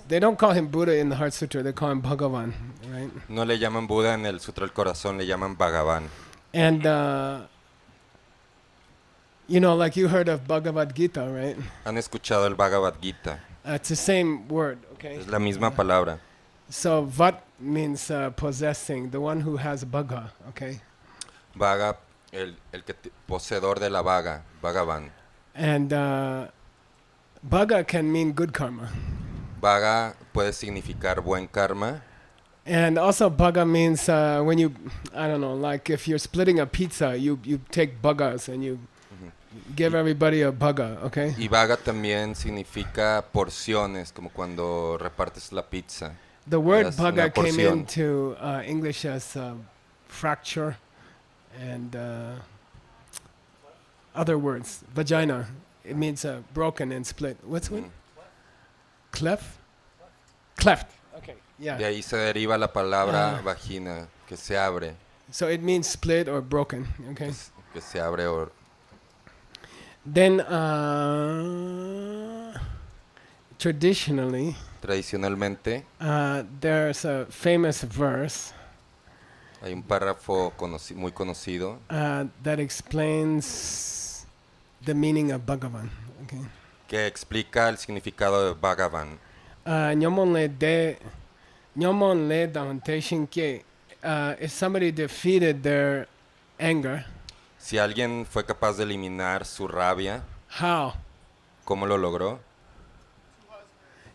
they don't call him Buddha in the Heart Sutra, they call him Bhagavan, right? No le llaman Buda en el Sutra del Corazón, le llaman Bhagavan. And, like you heard of Bhagavad Gita, right? Han escuchado el Bhagavad Gita. It's the same word, okay? Es la misma palabra. So Vat means possessing, the one who has Bhaga, okay? Vaga, el poseedor de la vaga, Bhagavan. And Bhaga can mean good karma. Vaga puede significar buen karma. And also Bhaga means when you, like if you're splitting a pizza, you take bhagas and you give everybody a bhaga, okay? Y vaga también significa porciones, como cuando repartes la pizza. The word Das bhaga una came porción. into English as fracture and other words. Vagina, it means broken and split. What's what? Cleft? Cleft. Okay, yeah. De ahí se deriva la palabra vagina, que se abre. So it means split or broken, okay? Que se abre o... Then traditionalmente, there's a famous verse hay un párrafo muy conocido that explains the meaning of Bhagavan. Okay. que explica el significado de Bhagavan. If somebody defeated their anger, Si alguien fue capaz de eliminar su rabia, how? ¿cómo lo logró?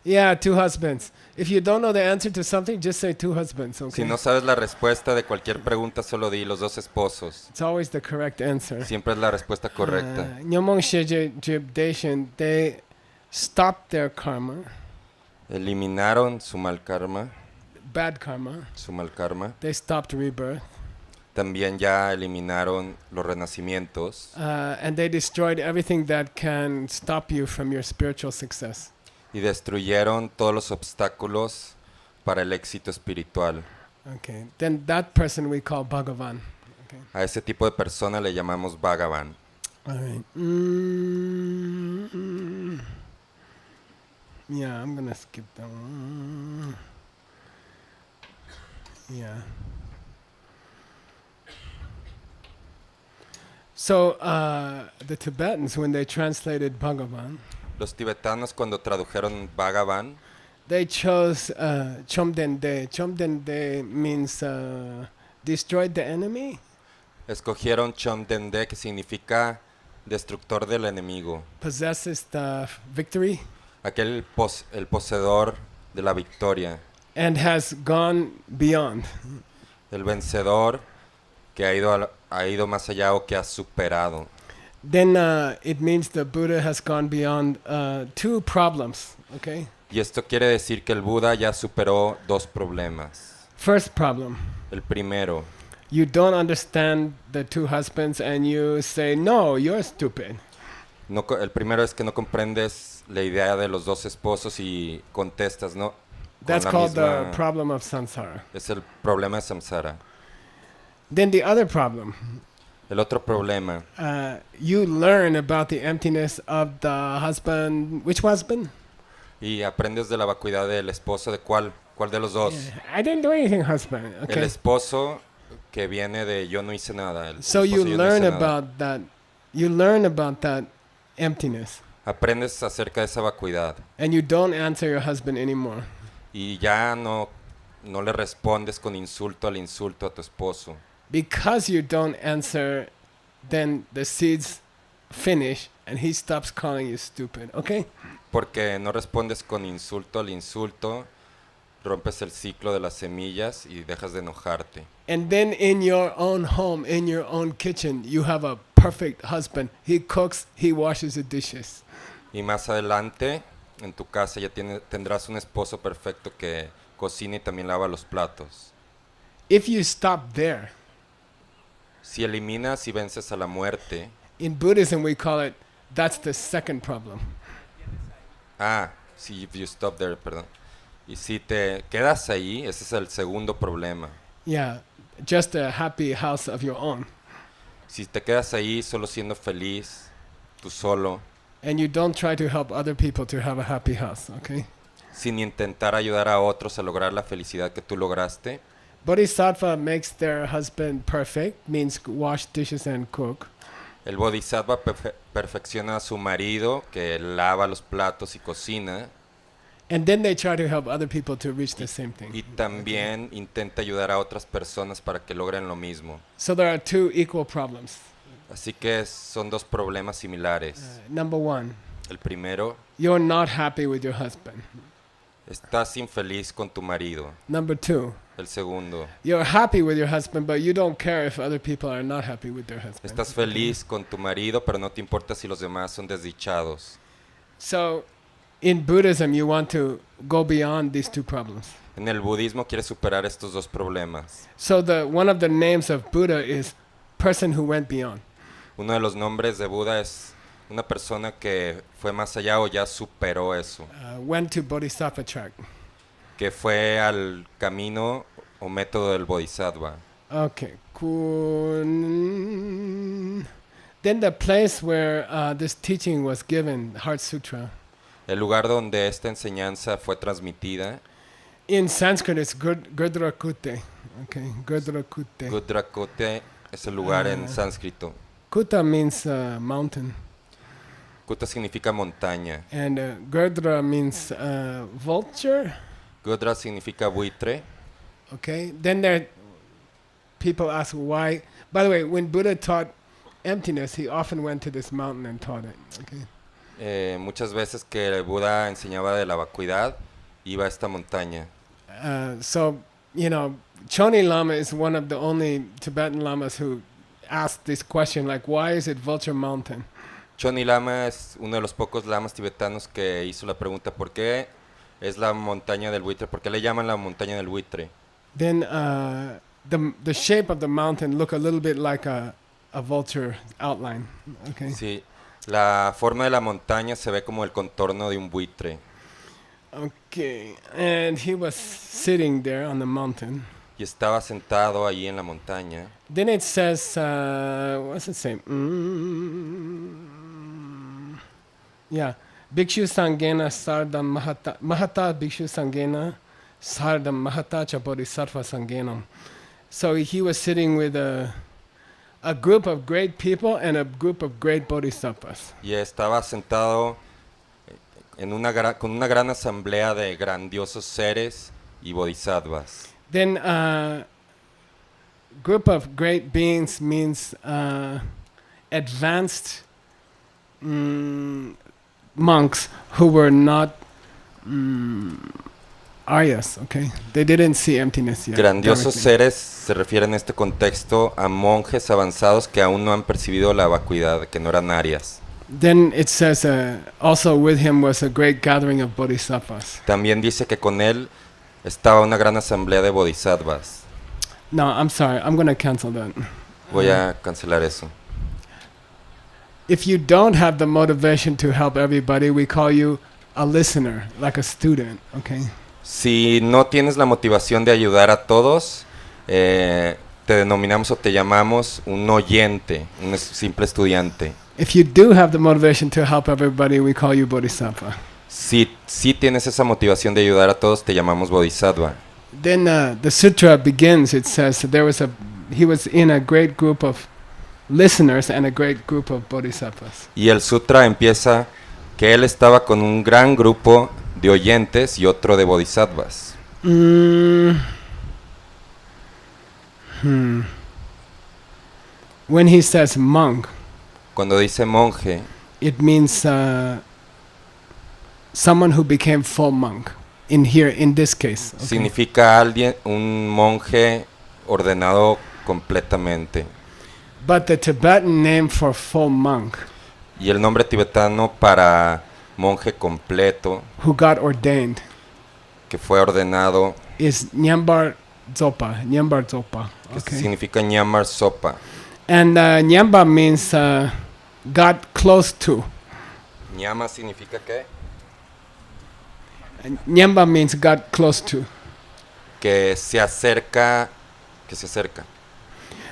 Yeah, two husbands. If you don't know the answer to something, just say two husbands, okay? Si no sabes la respuesta de cualquier pregunta, solo di los dos esposos. It's always the correct answer. Siempre es la respuesta correcta. They stopped their karma, Eliminaron su mal karma, bad karma. su mal karma. They stopped rebirth. También ya eliminaron los renacimientos And they destroyed everything that can stop you from your spiritual success. y destruyeron todos los obstáculos para el éxito espiritual. Okay. Then that person we call Bhagavan. Okay. A ese tipo de persona le llamamos Bhagavan. All right. Yeah, I'm gonna skip that one. Yeah. So the Tibetans, when they translated Bhagavan, Los tibetanos cuando tradujeron Bhagavan, they chose Chomdende. Chomdende means destroyed the enemy. escogieron Chomdende, que significa destructor del enemigo. Possesses the victory. El poseedor de la victoria. And has gone beyond. El vencedor que ha ido más allá o que ha superado. Then it means the Buddha has gone beyond two problems, okay? Y esto quiere decir que el Buda ya superó dos problemas. First problem, El primero, you don't understand the two husbands and you say, no, you're stupid. el primero es que no comprendes la idea de los dos esposos y contestas, ¿no? That's called the problem of samsara. Es el problema de samsara. Then the other problem, El otro problema, you learn about the emptiness of the husband. Which husband? y aprendes de la vacuidad del esposo, ¿de cuál de los dos? I didn't do anything, husband. El Okay. esposo que viene de yo no hice nada. El So esposo you yo no learn hice nada. about that. You learn about that emptiness, Aprendes acerca de esa vacuidad and you don't answer your husband anymore. y ya no le respondes con insulto al insulto a tu esposo. Because you don't answer, then the seeds finish and he stops calling you stupid, okay? Porque no respondes con insulto al insulto, rompes el ciclo de las semillas y dejas de enojarte. And then in your own home, in your own kitchen, you have a perfect husband. He cooks, he washes the dishes. Y más adelante, en tu casa ya tendrás un esposo perfecto que cocina y también lava los platos. If you stop there, Si eliminas y vences a la muerte, in Buddhism we call it, that's the second problem. si you stop there, perdón. Y si te quedas ahí, ese es el segundo problema. Yeah, just a happy house of your own. Si te quedas ahí solo siendo feliz, tú solo, And you don't try to help other people to have a happy house, okay? sin intentar ayudar a otros a lograr la felicidad que tú lograste. Bodhisattva makes their husband perfect, means wash dishes and cook. El bodhisattva perfecciona a su marido, que lava los platos y cocina, And then they try to help other people to reach the same y thing. también intenta ayudar a otras personas para que logren lo mismo. So there are two equal problems. Así que son dos problemas similares. Number one, El primero, you're not happy with your husband. estás infeliz con tu marido. Number two, El segundo, you're happy with your husband, but you don't care if other people are not happy with their husband. estás feliz con tu marido, pero no te importa si los demás son desdichados. So, in Buddhism, you want to go beyond these two problems. En el budismo quieres superar estos dos problemas. So, one of the names of Buddha is person who went beyond. Uno de los nombres de Buda es una persona que fue más allá o ya superó eso, Went to Bodhisattva track. que fue al camino o método del bodhisattva. Okay. Then the place where this teaching was given, Heart Sutra, El lugar donde esta enseñanza fue transmitida, in Sanskrit it's Gurdrakute. Okay, Gurdrakute. Gudrakote es el lugar en sánscrito. Kuta means mountain, Kuta significa montaña. and Gurdra means vulture. Gudra significa buitre. Okay, then there, people ask why. By the way, when Buddha taught emptiness, he often went to this mountain and taught it. Okay. Muchas veces que el Buda enseñaba de la vacuidad, iba a esta montaña. So, you know, Choni Lama is one of the only Tibetan lamas who asked this question, like, why is it Vulture Mountain? Choni Lama es uno de los pocos lamas tibetanos que hizo la pregunta ¿por qué es la montaña del buitre? ¿Por qué le llaman la montaña del buitre? Then the shape of the mountain look a little bit like a vulture outline. Okay. Sí, la forma de la montaña se ve como el contorno de un buitre. Okay, and he was sitting there on the mountain. Y estaba sentado allí en la montaña. Then it says, what's it say? Yeah, Bhikshu Sangena Sardam Mahata Bhikshu Sangena Sardam Mahata Cha Bodhisattva Sangenam. So he was sitting with a group of great people and a group of great bodhisattvas. Y estaba sentado en con una gran asamblea de grandiosos seres y bodhisattvas. Then group of great beings means advanced monks who were not Aryas, okay? They didn't see emptiness yet. Grandiosos directly. seres se refiere en este contexto a monjes avanzados que aún no han percibido la vacuidad, que no eran arias. Then it says also with him was a great gathering of bodhisattvas. También dice que con él estaba una gran asamblea de bodhisattvas. No, I'm sorry. I'm going to cancel that. Voy a cancelar eso. If you don't have the motivation to help everybody, we call you a listener, like a student, okay? Si no tienes la motivación de ayudar a todos, te denominamos o te llamamos un oyente, un simple estudiante. If you do have the motivation to help everybody, we call you bodhisattva. Si tienes esa motivación de ayudar a todos, te llamamos bodhisattva. Then the sutra begins. It says he was in a great group of listeners and a great group of bodhisattvas. Y el sutra empieza que él estaba con un gran grupo de oyentes y otro de bodhisattvas. When he says monk, Cuando dice monje, it means someone who became full monk. In this case, okay? significa un monje ordenado completamente. But the Tibetan name for full monk, Y el nombre tibetano para monje completo, who got ordained, que fue ordenado, is Nyambar Zopa. Nyambar Zopa. que Okay. significa ñamar sopa. And Nyamba means got close to. Ñama significa qué? Nyamba means got close to. Que se acerca.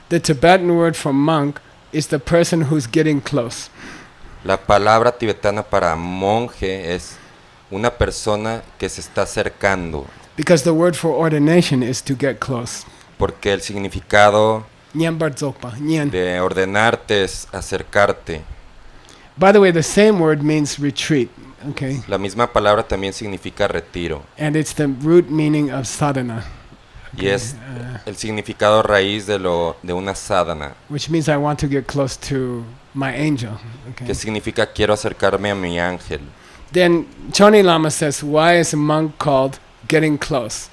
The Tibetan word for monk is the person who's getting close. La palabra tibetana para monje es una persona que se está acercando, Because the word for ordination is to get close. porque el significado Nyen bar dzogpa, nyen. de ordenarte es acercarte. By the way, the same word means retreat, okay? La misma palabra también significa retiro And it's the root meaning of sadhana, y es el significado raíz de una sadhana, which means I want to get close to my angel, okay? que significa quiero acercarme a mi ángel. Then Choni Lama says, why is a monk called getting close?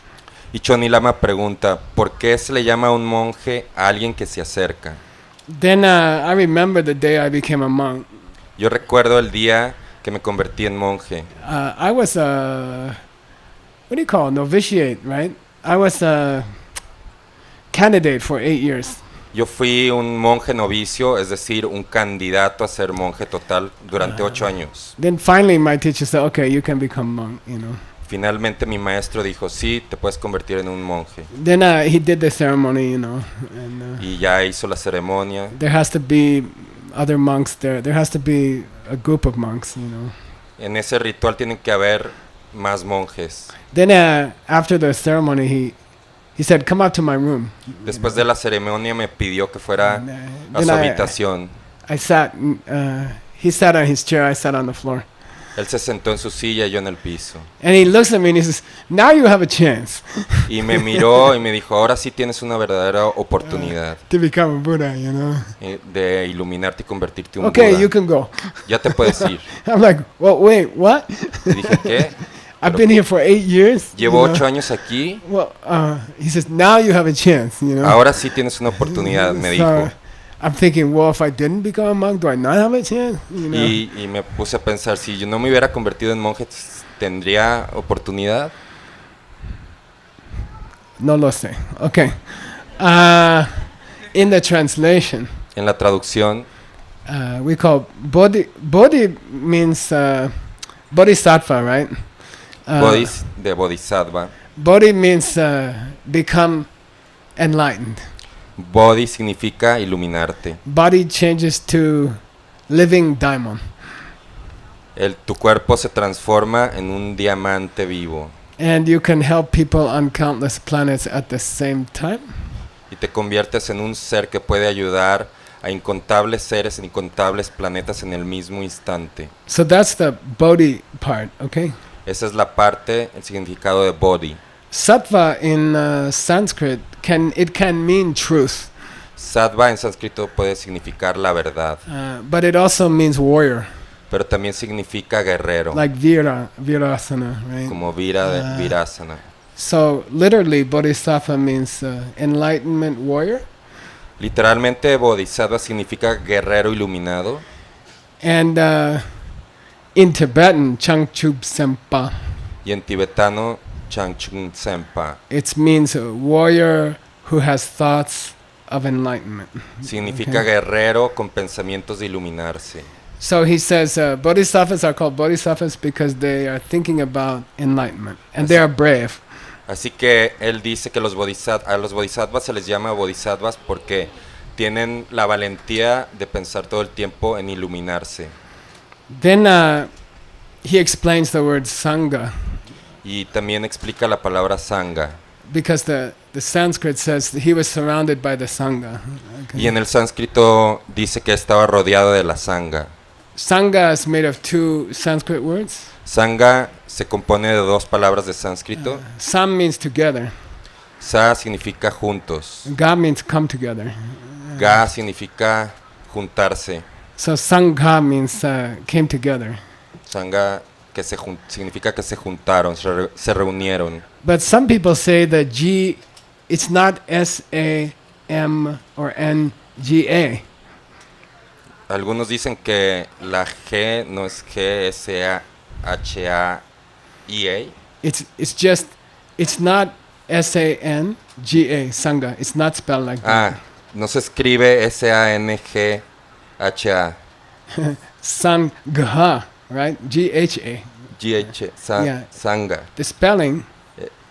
Y Choni Lama pregunta, ¿por qué se le llama a un monje a alguien que se acerca? Then I remember the day I became a monk. Yo recuerdo el día que me convertí en monje. I was a, what do you call it? Novitiate, right? I was a candidate for 8 years. Yo fui un monje novicio, es decir, un candidato a ser monje total durante 8 años. Then finally my teacher said, okay, you can become monk, you know. Finalmente mi maestro dijo, sí, te puedes convertir en un monje. Then he did the ceremony, you know, and Y ya hizo la ceremonia. there has to be other monks there. There has to be a group of monks, you know. En ese ritual tienen que haber más monjes. Then after the ceremony, he said, come up to my room. Después de la ceremonia me pidió que fuera And, a then su habitación. I sat, he sat on his chair, I sat on the floor. Él se sentó en su silla y yo en el piso. And he looks at me and he says, now you have a chance Y me miró y me dijo, ahora sí tienes una verdadera oportunidad to become a Buddha, you know. de iluminarte y convertirte en un Okay, Buda. you can go. Ya te puedes ir. I'm like, well, wait, what? Y dije, ¿qué? I've been here for 8 years. Llevo you know. 8 años aquí. Well, he says, now you have a chance, you know. Ahora sí tienes una oportunidad, me dijo. I'm thinking, well, if I didn't become a monk, do I not have a chance? You know? Y me puse a pensar, si yo no me hubiera convertido en monje, ¿tendría oportunidad? No lo sé. Okay. In the translation, En la traducción, we call Bodhi. Bodhi means bodhisattva, right? bodhis de bodhisattva. Bodhi means become enlightened. Bodhi significa iluminarte. Body changes to living diamond. Tu cuerpo se transforma en un diamante vivo And you can help people on countless planets at the same time. y te conviertes en un ser que puede ayudar a incontables seres en incontables planetas en el mismo instante. So that's the Bodhi part, okay? Esa es la parte, el significado de Bodhi. Sattva in Sanskrit can mean truth, Sattva en sánscrito puede significar la verdad, but it also means warrior, pero también significa guerrero, like virasana, right? como vira de virasana. So literally, bodhisattva means enlightenment warrior, Literalmente bodhisattva significa guerrero iluminado and in Tibetan, Changchub Sempa, y en tibetano Changchun Sempa it means a warrior who has thoughts of enlightenment. significa Okay. guerrero con pensamientos de iluminarse. So he says bodhisattvas are called bodhisattvas because they are thinking about enlightenment, and they are brave. Así que él dice que a los bodhisattvas se les llama bodhisattvas porque tienen la valentía de pensar todo el tiempo en iluminarse. Then he explains the word sangha, Y también explica la palabra sangha. because the Sanskrit says he was surrounded by the sangha. Okay. Y en el sánscrito dice que estaba rodeado de la sangha. Sangha is made of 2 Sanskrit words. Sangha se compone de 2 palabras de sánscrito. Sam means together. Sa significa juntos. Ga means come together. Ga significa juntarse. So sangha means came together. Sangha que significa que se juntaron, se reunieron. But some people say that G, it's not S-A-M or N-G-A. Algunos dicen que la G no es G, S-A-H-A-I-A. It's not S-A-N-G-A, sangha. It's not spelled like that. No se escribe S-A-N-G-H-A. Sangha, right? G-H-A. G-H, Yeah. Sangha. The spelling,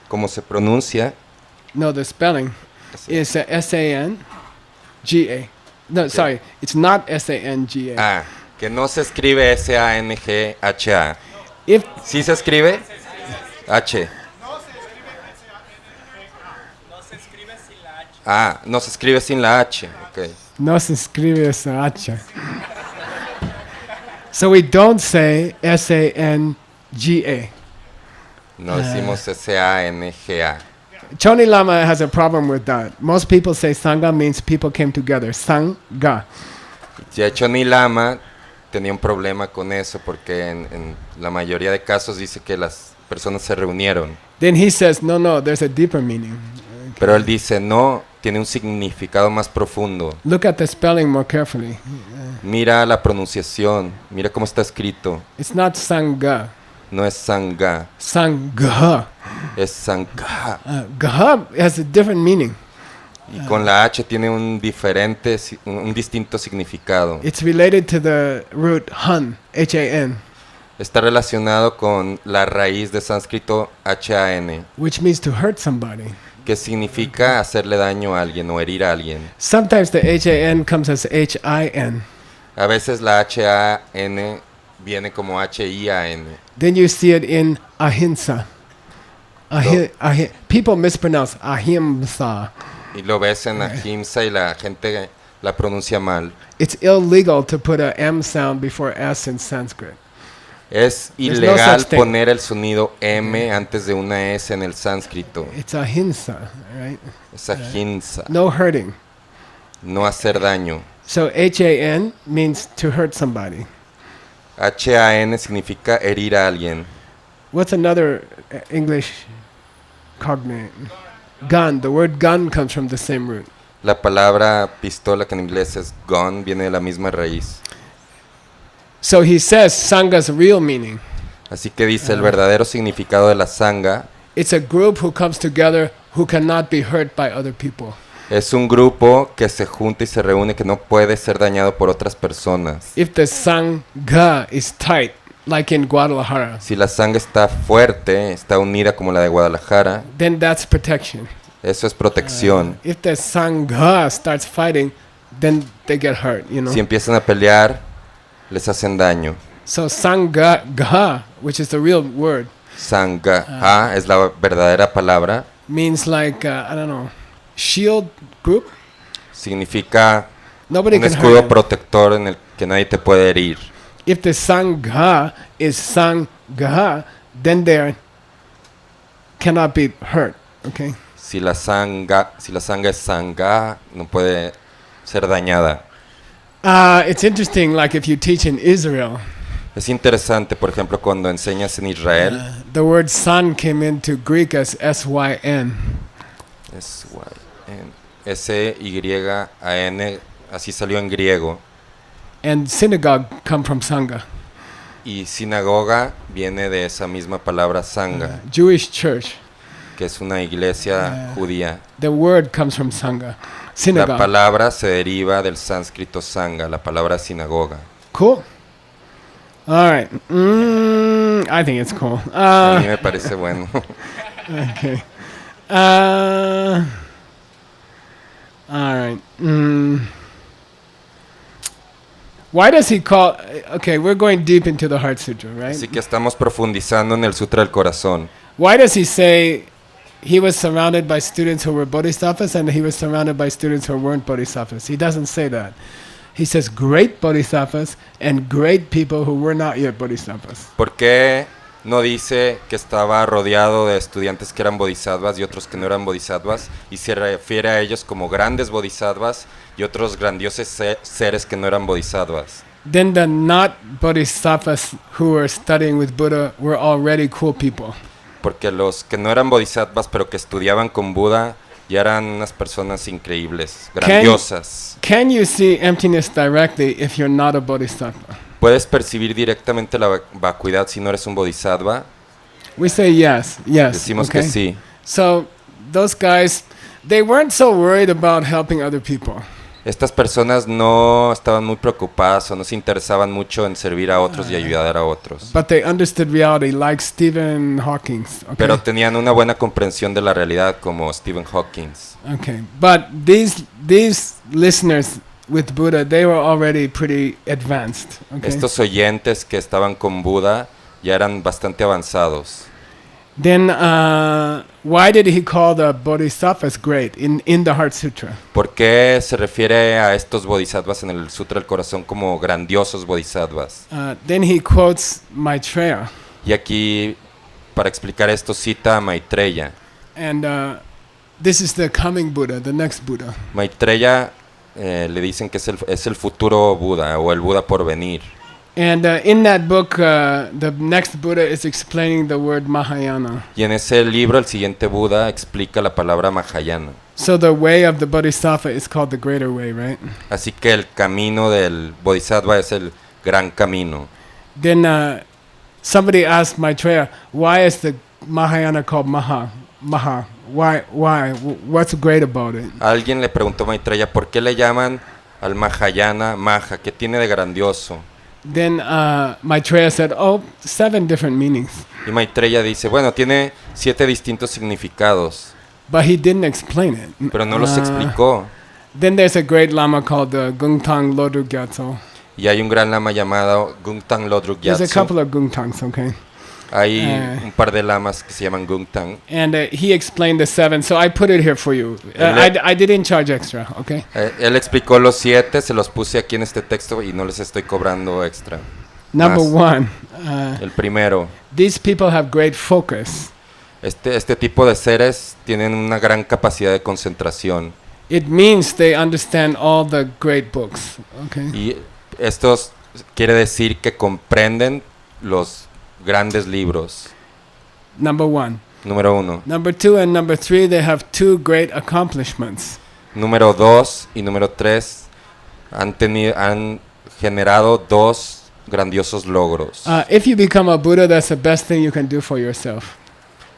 Como se pronuncia, no, the spelling is S-A-N-G-A. No, sorry, it's not S-A-N-G-A. que no se escribe S-A-N-G-H-A. If ¿Sí se escribe? H. Ah, no se escribe sin la H. Ok. no se escribe esa H. So we don't say S-A-N-G-A. No decimos S-A-N-G-A. Choni Lama has a problem with that. Most people say Sangha means people came together. Sangha. De hecho, ni Lama tenía un problema con eso porque en la mayoría de casos dice que las personas se reunieron. Then he says, no, there's a deeper meaning. Pero él dice, no, tiene un significado más profundo. Look at the spelling more carefully. Mira la pronunciación, mira cómo está escrito. It's not Sangha. No es Sangha, Sangha. es Sangha. Gaha has a different meaning. Y con la H tiene un distinto significado. It's related to the root Han, H-A-N, Está relacionado con la raíz de sánscrito H-A-N, which means to hurt somebody. que significa hacerle daño a alguien o herir a alguien. Sometimes the H-A-N comes as H-I-N. A veces la H-A-N viene como H-I-A-N. Then you see it in ahimsa. People mispronounce ahimsa. Y lo ves en ahimsa y la gente la pronuncia mal. It's illegal to put a M sound before S in Sanskrit. Es no ilegal such thing. poner el sonido M antes de una S en el sánscrito. It's ahimsa, right? Es ahimsa, No hurting. no hacer daño. So H-A-N means to hurt somebody. H-A-N significa herir a alguien. What's another English cognate? Gun. The word gun comes from the same root. La palabra pistola, que en inglés es gun, viene de la misma raíz. So he says Sangha's real meaning. Así que dice, el verdadero significado de la sangha It's a group who comes together who cannot be hurt by other people. es un grupo que se junta y se reúne que no puede ser dañado por otras personas. If the Sangha is tight, like in Guadalajara, Si la sangha está fuerte, está unida como la de Guadalajara, then that's protection. eso es protección. If the Sangha starts fighting, then they get hurt, you know. Si empiezan a pelear, les hacen daño. So Sangha, which is the real word, Sangha es la verdadera palabra. means like, I don't know, shield group. Significa Nobody un can escudo hurt them. protector en el que nadie te puede herir. If the Sangha is Sangha, then they cannot be hurt, okay? Si la sangha es sangha, no puede ser dañada. It's interesting, like if you teach in Israel, Es interesante, por ejemplo, cuando enseñas en Israel, the word son came into Greek as S-Y-N. S-Y-N, S-Y-A-N, así salió en griego. And synagogue come from Sangha. Y sinagoga viene de esa misma palabra sangha, Jewish church, que es una iglesia judía. the word comes from Sangha. La Synagogue. palabra se deriva del sánscrito sangha, la palabra sinagoga. Cool. All right. I think it's cool. A mí me parece bueno. Okay. All right. Why does he call... Okay, we're going deep into the Heart Sutra, right? Así que estamos profundizando en el Sutra del Corazón. Why does he say he was surrounded by students who were bodhisattvas and he was surrounded by students who weren't bodhisattvas? He doesn't say that. He says great bodhisattvas and great people who were not yet bodhisattvas. ¿Por qué no dice que estaba rodeado de estudiantes que eran bodhisattvas y otros que no eran bodhisattvas? Y se refiere a ellos como grandes bodhisattvas y otros grandiosos seres que no eran bodhisattvas. Then the not bodhisattvas who were studying with Buddha were already cool people. Porque los que no eran bodhisattvas pero que estudiaban con Buda ya eran unas personas increíbles, grandiosas. Can you see emptiness directly if you're not a bodhisattva? ¿Puedes percibir directamente la vacuidad si no eres un bodhisattva? We say yes, yes. Decimos okay? que sí. So those guys, they weren't so worried about helping other people. Estas personas no estaban muy preocupadas o no se interesaban mucho en servir a otros y ayudar a otros. But they understood reality like Stephen Hawking. Okay? Pero tenían una buena comprensión de la realidad como Stephen Hawking. Okay. But these listeners with Buddha, they were already pretty advanced. Okay? Estos oyentes que estaban con Buda ya eran bastante avanzados. Then why did he call the bodhisattvas great in the Heart Sutra? ¿Por qué se refiere a estos bodhisattvas en el Sutra del Corazón como grandiosos bodhisattvas? Then he quotes Maitreya. Y aquí, para explicar esto, cita a Maitreya. And this is the coming Buddha, the next Buddha. Maitreya le dicen que es el futuro Buda o el Buda por venir. And in that book, the next Buddha is explaining the word Mahayana. Y en ese libro el siguiente Buda explica la palabra Mahayana. So the way of the Bodhisattva is called the greater way, right? Así que el camino del Bodhisattva es el gran camino. Then somebody asked Maitreya, why is the Mahayana called Maha? Why? What's great about it? Alguien le preguntó a Maitreya, ¿por qué le llaman al Mahayana Maha? ¿Qué tiene de grandioso? Then Maitreya said, 7 different meanings. Y Maitreya dice, bueno, tiene 7 distintos significados, But he didn't explain it. pero no los explicó. Then there's a great lama called Gungtang Lodru Gyatso. Y hay un gran lama llamado Gungtang Lodru There's a Gyatso. couple of Gungtangs, okay? Hay un par de lamas que se llaman Gungtang. And he explained the 7, so I put it here for you. I didn't charge extra, okay? Él explicó los 7, se los puse aquí en este texto y no les estoy cobrando extra. Number Más. 1, El primero, these people have great focus. este tipo de seres tienen una gran capacidad de concentración. It means they understand all the great books, okay? Y estos quiere decir que comprenden los grandes libros. Number 1. Número 1. Number 2 and number 3, they have 2 great accomplishments. Número 2 y número 3 han generado 2 grandiosos logros. If you become a Buddha, that's the best thing you can do for yourself.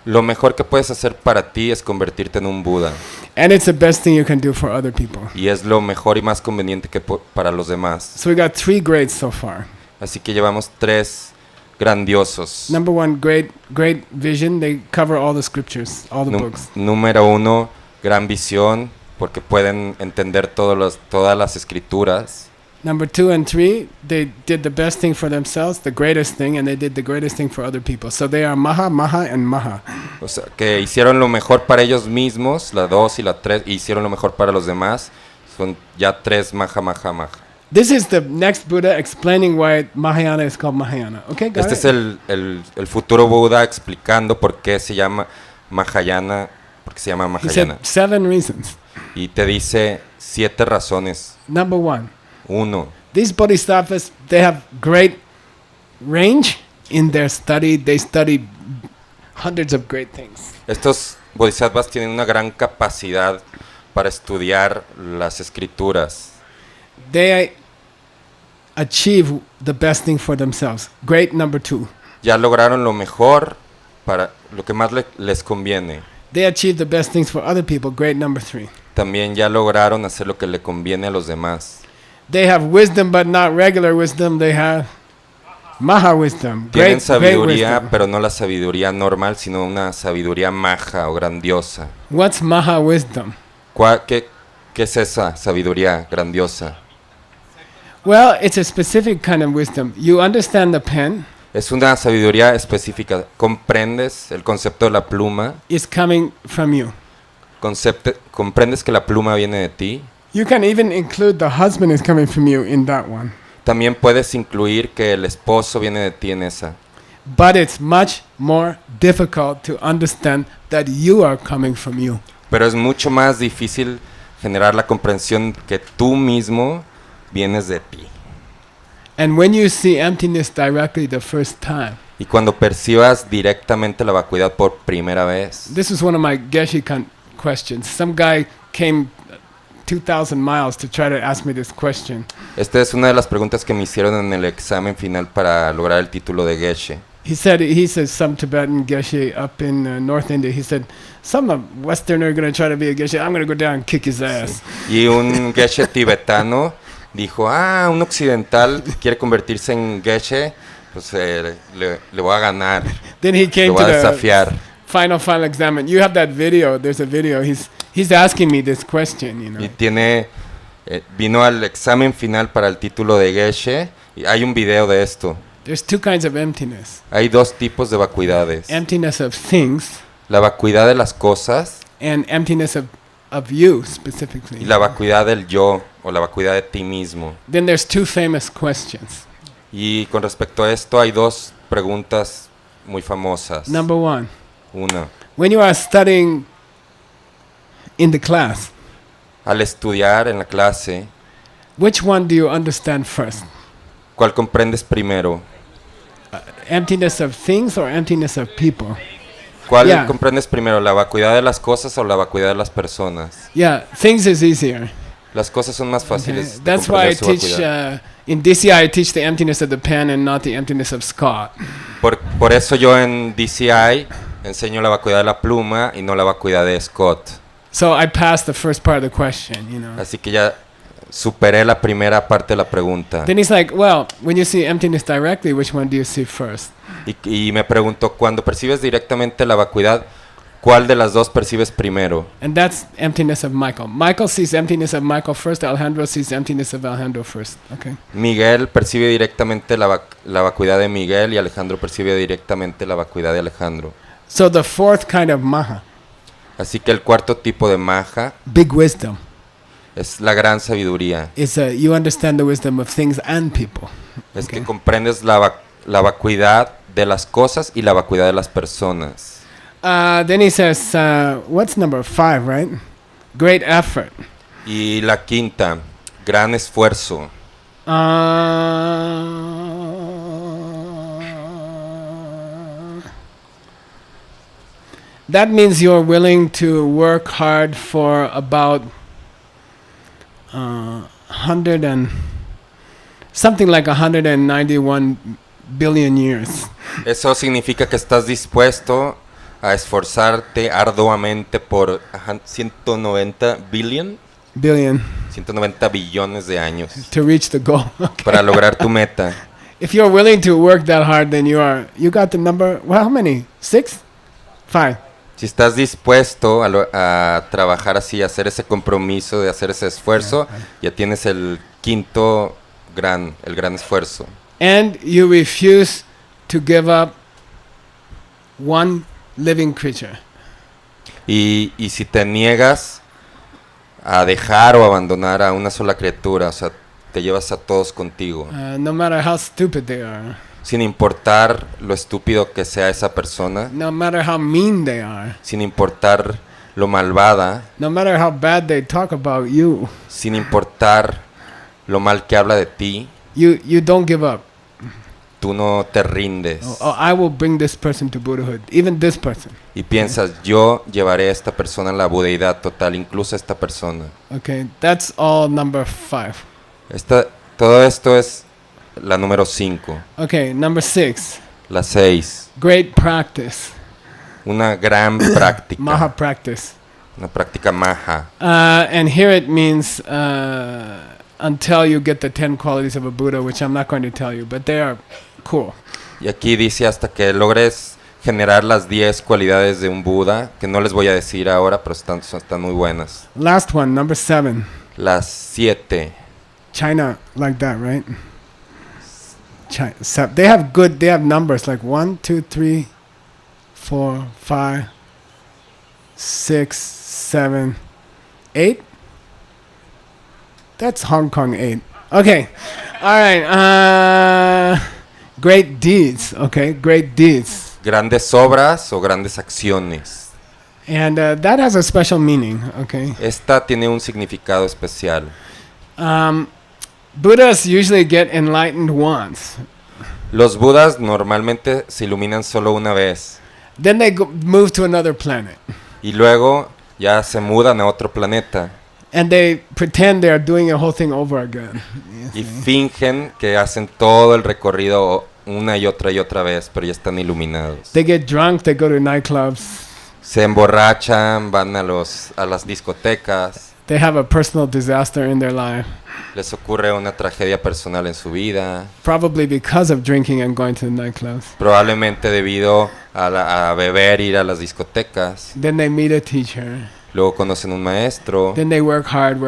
Lo mejor que puedes hacer para ti es convertirte en un Buda. And it's the best thing you can do for other people. Y es lo mejor y más conveniente que para los demás. So we got 3 greats so far. Así que llevamos 3 grandiosos. Number 1, great vision. They cover all the scriptures, all the books. Número 1, gran visión, porque pueden entender todas las escrituras. Number 2 and 3, they did the best thing for themselves, the greatest thing, and they did the greatest thing for other people. So they are Maha, Maha, and Maha. O sea, que hicieron lo mejor para ellos mismos, la 2 y la 3, y hicieron lo mejor para los demás. Son ya 3 Maha, Maha, Maha. This is the next Buddha explaining why Mahayana is called Mahayana. Okay, got Este it? es el futuro Buda explicando por qué se llama Mahayana, porque se llama He said Mahayana. 7 reasons. Y te dice 7 razones. Number 1, 1. these bodhisattvas, they have great range in their study. They study hundreds of great things. Estos bodhisattvas tienen una gran capacidad para estudiar las escrituras. They achieve the best thing for themselves. Great number 2. Ya lograron lo mejor para lo que más les conviene. They achieve the best things for other people. Great number 3. También ya lograron hacer lo que le conviene a los demás. They have wisdom, but not regular wisdom. They have Maha wisdom. Tienen Great sabiduría, wisdom. pero no la sabiduría normal, sino una sabiduría maja o grandiosa. What's Maha wisdom? ¿Qué es esa sabiduría grandiosa? Well, it's a specific kind of wisdom. You understand the pen Es una sabiduría específica. Comprendes el concepto de la pluma. is coming from you. Comprendes que la pluma viene de ti. You can even include the husband is coming from you in that one. También puedes incluir que el esposo viene de ti en esa. But it's much more difficult to understand that you are coming from you. Pero es mucho más difícil generar la comprensión que tú mismo vienes de ti. And when you see emptiness directly the first time, Y cuando percibas directamente la vacuidad por primera vez. this is one of my Geshe questions. Some guy came 2,000 miles to try to ask me this question. Esta es una de las preguntas que me hicieron en el examen final para lograr el título de Geshe. He said some Tibetan Geshe up in North India. He said, some Westerner going to try to be a Geshe. I'm going to go down and kick his ass. Y un Geshe tibetano dijo, un occidental quiere convertirse en Geshe, pues le voy a ganar, Then he came lo to voy a the desafiar. final exam. You have that video. There's a video. He's asking me this question, you know. Y vino al examen final para el título de Geshe, y hay un video de esto. There's two kinds of emptiness. Hay dos tipos de vacuidades. Emptiness of things La vacuidad de las cosas and emptiness of you y specifically. la vacuidad del yo o la vacuidad de ti mismo. Then there's two famous questions. Y con respecto a esto hay dos preguntas muy famosas. Number one, Una, when you are studying in the class, al estudiar en la clase, which one do you understand first? ¿cuál comprendes primero? Emptiness of things or emptiness of people? ¿Cuál Yeah. comprendes primero, la vacuidad de las cosas o la vacuidad de las personas? Yeah, things is easier. Las cosas son más Okay. fáciles de That's why I comprender su teach, vacuidad. in DCI I teach the emptiness of the pen and not the emptiness of Scott. Por eso yo en DCI enseño la vacuidad de la pluma y no la vacuidad de Scott. So I passed the first part of the question, you know. Así que ya superé la primera parte de la pregunta. Then he's like, well, when you see emptiness directly, which one do you see first? Y me preguntó, cuando percibes directamente la vacuidad, ¿cuál de las dos percibes primero? And that's emptiness of Michael. Michael sees emptiness of Michael first, Alejandro sees emptiness of Alejandro first. Okay. Miguel percibe directamente la vacuidad de Miguel y Alejandro percibe directamente la vacuidad de Alejandro. So the fourth kind of maha, Así que el cuarto tipo de maja big wisdom, es la gran sabiduría. is you understand the wisdom of things and people. Es que Okay. comprendes la vacuidad de las cosas y la vacuidad de las personas. Then he says, what's number 5, right? Great effort. Y la quinta, gran esfuerzo. That means you're willing to work hard for about 100 and something like 191 billion years. Eso significa que estás dispuesto a esforzarte arduamente por 190 Billion 190 billones de años to reach the goal. Okay. para lograr tu meta. If you're willing to work that hard, then you got the number. Well, how many? 6? 5. Si estás dispuesto a trabajar así, a hacer ese compromiso de hacer ese esfuerzo, ya tienes el quinto el gran esfuerzo. And you refuse to give up one living creature. Y si te niegas a dejar o abandonar a una sola criatura, o sea, te llevas a todos contigo, No matter how stupid they are, sin importar lo estúpido que sea esa persona, no matter how mean they are, sin importar lo malvada, no matter how bad they talk about you, sin importar lo mal que habla de ti, you don't give up. tú no te rindes. Oh, I will bring this person to Buddhahood, even this person. Y piensas, yo llevaré a esta persona a la budeidad total, incluso a esta persona. Okay, that's all number 5. Todo esto es la número 5. Okay, number 6. La 6. Great practice. Una gran práctica. Maha practice. Una práctica maha. And here it means until you get the 10 qualities of a Buddha, which I'm not going to tell you, but they are cool. Y aquí dice hasta que logres generar las 10 cualidades de un Buda, que no les voy a decir ahora, pero están muy buenas. Last one, number 7. Las 7. China, like that, right? They have numbers like 1, 2, 3, 4, 5, 6, 7, 8. That's Hong Kong 8. Okay. All right. Great deeds. Okay. Great deeds. Grandes obras o grandes acciones. And that has a special meaning. Okay. Esta tiene un significado especial. Buddhas usually get enlightened once. Los Budas normalmente se iluminan solo una vez. Then they move to another planet. Y luego ya se mudan a otro planeta. And they pretend they are doing the whole thing over again. Y fingen que hacen todo el recorrido una y otra vez, pero ya están iluminados. They get drunk, they go to nightclubs. Se emborrachan, van a las discotecas. They have a personal disaster in their life. Les ocurre una tragedia personal en su vida. Probably because of drinking and going to the nightclubs. Probablemente debido a beber, ir a las discotecas. Then they meet a teacher. Luego conocen un maestro. Then they work hard.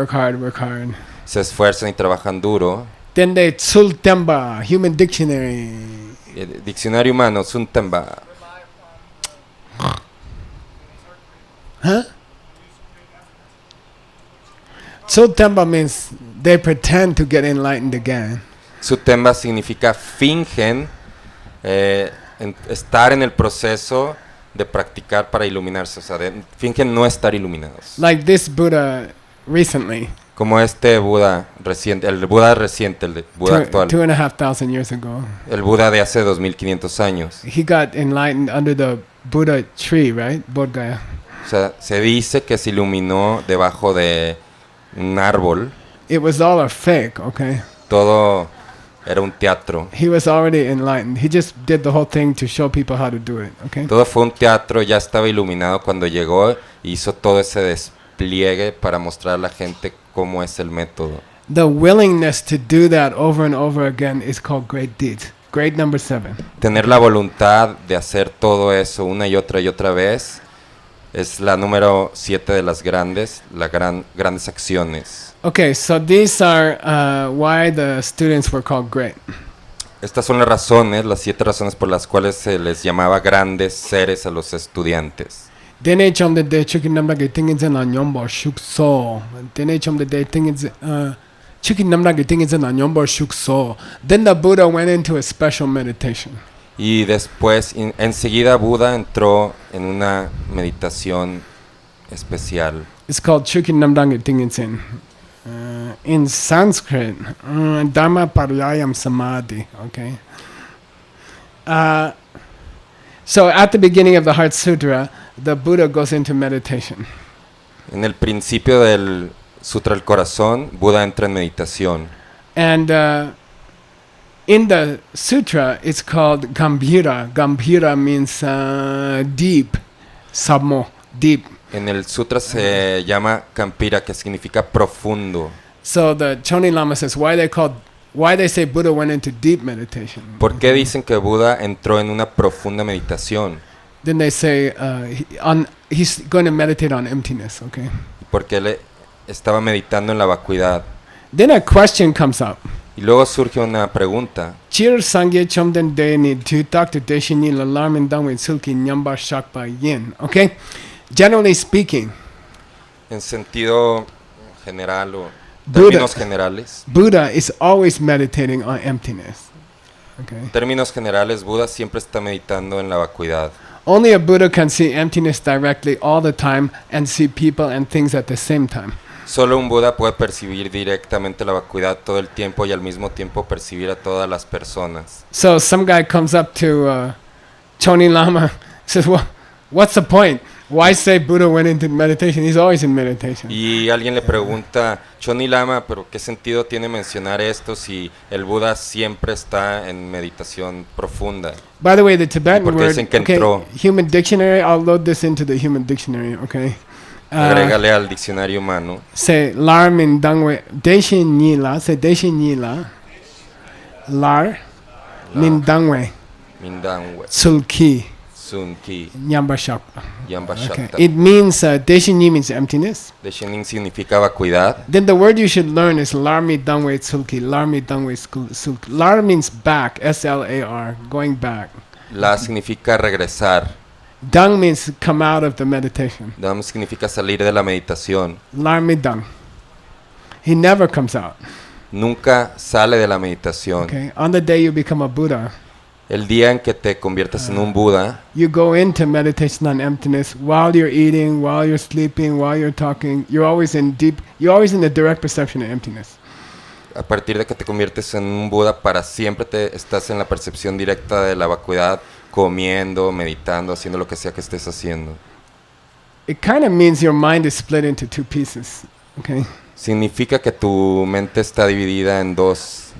Se esfuerzan y trabajan duro. Then they tsul temba, human dictionary. Diccionario humano, Suntemba. Huh? Sotemba means they pretend to get enlightened again. Sutemba significa fingen estar en el proceso de practicar para iluminarse, o sea, fingen no estar iluminados. Like this Buddha recently, Como este Buda reciente, el Buda reciente, el Buda actual, 2,500 years ago. el Buda de hace 2500 años. He got enlightened under the Buddha tree, right? Bodh Gaya. O sea, se dice que se iluminó debajo de un árbol. It was all a fake, okay? Todo era un teatro. He was already enlightened. He just did the whole thing to show people how to do it, okay? Todo fue un teatro, ya estaba iluminado cuando llegó, hizo todo ese despliegue para mostrar a la gente cómo es el método. The willingness to do that over and over again is called great deeds. Grade number 7. Tener la voluntad de hacer todo eso una y otra vez es la número 7 de las grandes acciones. Okay, so these are why the students were called great. Estas son las razones, las 7 razones por las cuales se les llamaba grandes seres a los estudiantes. Dene chom de de chicken namda ge tingin zen an yombo shuk so. Dene chom de de tingin chicken namda ge tingin zen an yombo shuk so. Then the Buddha went into a special meditation. Y después, enseguida Buda entró en una meditación especial. It's called chicken namda ge tingin zen. In Sanskrit, Dhamma Paryayam Samadhi. Okay. So at the beginning of the Heart Sutra, the Buddha goes into meditation. En el principio del Sutra del Corazón, Buda entra en meditación. And in the sutra, it's called Gambhira. Gambhira means deep, sabmo, deep. En el sutra se llama Kampira, que significa profundo. So the Choni Lama says why they say Buddha went into deep meditation. ¿Por qué dicen que Buda entró en una profunda meditación? Then they say he's going to meditate on emptiness. Okay. Porque él estaba meditando en la vacuidad. Then a question comes up. Y luego surge una pregunta. Chir sangye chomden de ni tu tak tu deshini la larmin dangwe sulki nyamba shakpa yin. Okay. Generally speaking, En sentido general o Buddha, términos generales. Buddha is always meditating on emptiness. Okay. En términos generales, Buda siempre está meditando en la vacuidad. Only a Buddha can see emptiness directly all the time and see people and things at the same time. Solo un Buda puede percibir directamente la vacuidad todo el tiempo y al mismo tiempo percibir a todas las personas. So some guy comes up to Choni Lama, says, "Well, what's the point? Why say Buddha went into meditation? He's always in meditation." Y alguien le pregunta, Choni Lama, pero ¿qué sentido tiene mencionar esto si el Buda siempre está en meditación profunda? By the way, the Tibetan Porque word, dicen que okay, entró. human dictionary, I'll load this into the human dictionary, okay? Agrégale al diccionario humano. Say lar min dangwe deshin nila, say deshin nila, lar min dangwe Mindangwe, sulki Sunki, nyamba shakpa. Yamba Okay. Shakta. It means deshin means emptiness. Deshenin significa vacuidad. Then the word you should learn is larmi dangwe sulki. Larmi dangwe sulki. Lar means back, S-L-A-R, going back. La significa regresar. Dung means come out of the meditation. Dam significa salir de la meditación. Larmi dung. He never comes out. Nunca sale de la meditación. Okay. On the day you become a Buddha, El día en que te conviertas en un Buda, you go into meditation on emptiness while you're eating, while you're sleeping, while you're talking. You're always in the direct perception of emptiness. a partir de que te conviertes en un Buda, para siempre te estás en la percepción directa de la vacuidad, comiendo, meditando, haciendo lo que sea que estés haciendo. It kind of means your mind is split into two pieces. Okay. Significa que tu mente está dividida en dos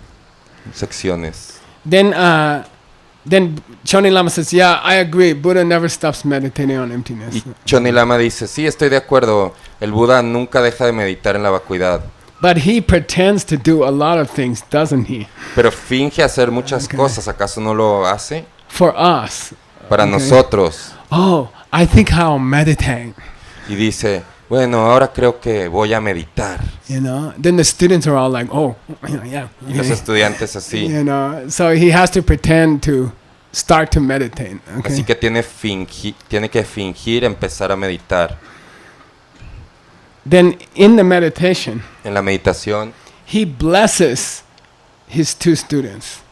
secciones. Then Choni Lama says, "Yeah, I agree. Buddha never stops meditating on emptiness." Y Choni Lama dice, sí, estoy de acuerdo, el Buda nunca deja de meditar en la vacuidad, But he pretends to do a lot of things, doesn't he? pero finge hacer muchas Okay. cosas. ¿Acaso no lo hace? For us. Para Okay. nosotros. Oh, I think I'll meditate. Y dice, bueno, ahora creo que voy a meditar. You know. Then the students are all like, "Oh, yeah." Y los estudiantes así. You know. So he has to pretend to start to meditate. Okay. Así que tiene que fingir empezar a meditar. Then in the meditation, En la meditación he blesses his 2 students.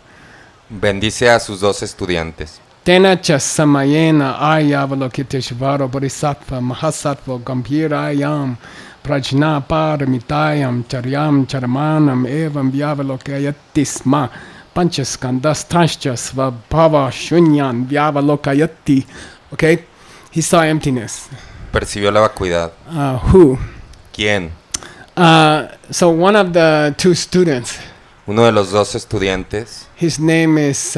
bendice a sus 2 estudiantes. Tenacha samayena ayavalokiteshvara bodhisattva mahasattva gambhirayam prajna paramitayam charyam charamanam evam vyavalokayati sma panchaskandastanscha svabhava shunyan vyavalokayati. Okay? He saw emptiness. Percibió la vacuidad. Who? ¿Quién? So one of the 2 students, Uno de los 2 estudiantes, his name is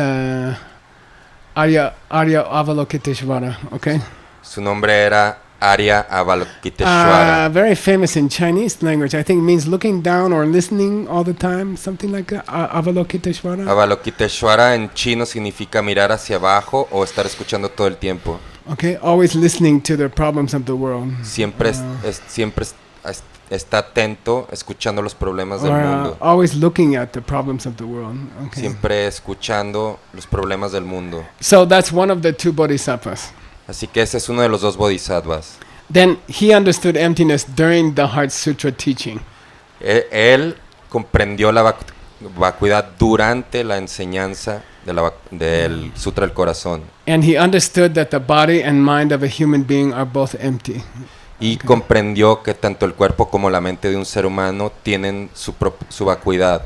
Arya Avalokiteshvara, okay? su nombre era Arya Avalokiteshvara. Very famous in Chinese language. I think it means looking down or listening all the time, something like that. Avalokiteshvara. Avalokiteshvara en chino significa mirar hacia abajo o estar escuchando todo el tiempo. Okay, always listening to the problems of the world. Siempre está atento escuchando los problemas del Or mundo. always looking at the problems of the world. Okay. Siempre escuchando los problemas del mundo. So that's one of the 2 bodhisattvas. Así que ese es uno de los 2 bodhisattvas. Then he understood emptiness during the Heart Sutra teaching. Él comprendió la vacuidad durante la enseñanza del Sutra del Corazón. And he understood that the body and mind of a human being are both empty. Y comprendió que tanto el cuerpo como la mente de un ser humano tienen su vacuidad.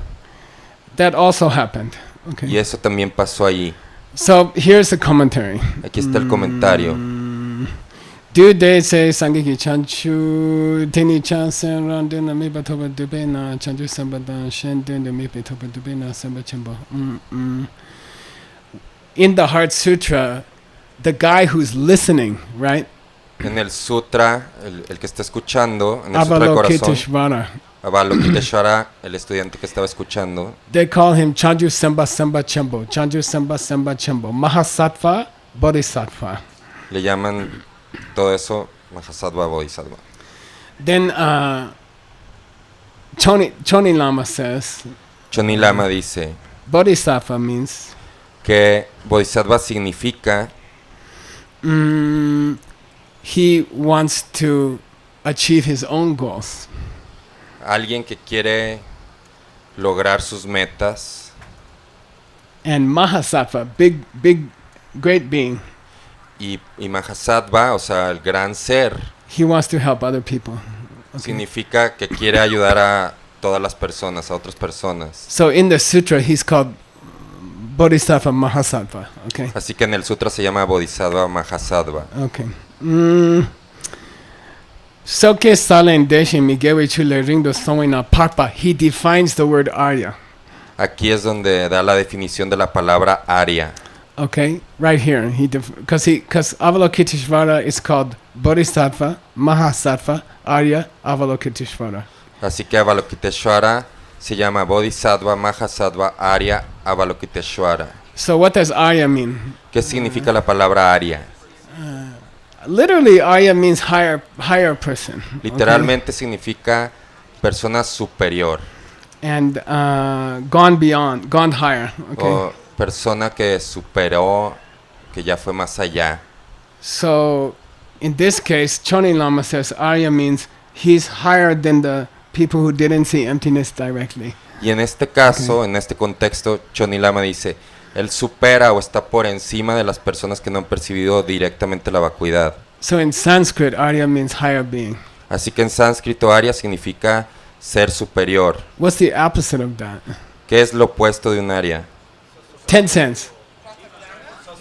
That also happened. Okay. Y eso también pasó allí. So here's the commentary. Aquí está el comentario. Do say Sangiki Chanchu Tini Chansen Randin Mi Batoba Dubena Chanju Sambada Shendin the Mi Batoba Dubena Sambachimbo. In the Heart Sutra, the guy who's listening, right? En el sutra, el que está escuchando, en el Sutra del Corazón, Avalokiteshvara, el estudiante que estaba escuchando, they call him Chanju Samba Samba Chambo, Chanju Samba Samba Chambo, Mahasattva Bodhisattva. le llaman todo eso Mahasattva Bodhisattva. Then Choni Lama says, Choni Lama dice Bodhisattva means que Bodhisattva significa he wants to achieve his own goals. alguien que quiere lograr sus metas. And Mahasattva, big, great being, Y Mahasattva, o sea, el gran ser, he wants to help other people. significa que quiere ayudar a todas las personas, a otras personas. So in the sutra, he's called Bodhisattva Mahasattva. Okay. Así que en el sutra se llama Bodhisattva Mahasattva. Okay. So que salen deshe migewe chule ringdo soina parpa. He defines the word Arya. Aquí es donde da la definición de la palabra Arya. Okay, right here. Because Avalokiteshvara is called Bodhisattva Mahasattva Arya Avalokiteshvara. Así que Avalokiteshvara se llama Bodhisattva Mahasattva Arya Avalokiteshvara. So what does Arya mean? ¿Qué significa la palabra Arya? Literally, Arya means higher person. Literalmente significa persona superior. And gone beyond, gone higher. Okay. O persona que superó, que ya fue más allá. So, in this case, Choni Lama says Arya means he's higher than the people who didn't see emptiness directly. Y en este caso, en este contexto, Choni Lama dice, él supera o está por encima de las personas que no han percibido directamente la vacuidad. So in Sanskrit, Arya means higher being. Así que en sánscrito, Arya significa ser superior. What's the opposite of that? ¿Qué es lo opuesto de un Arya? 10 cents.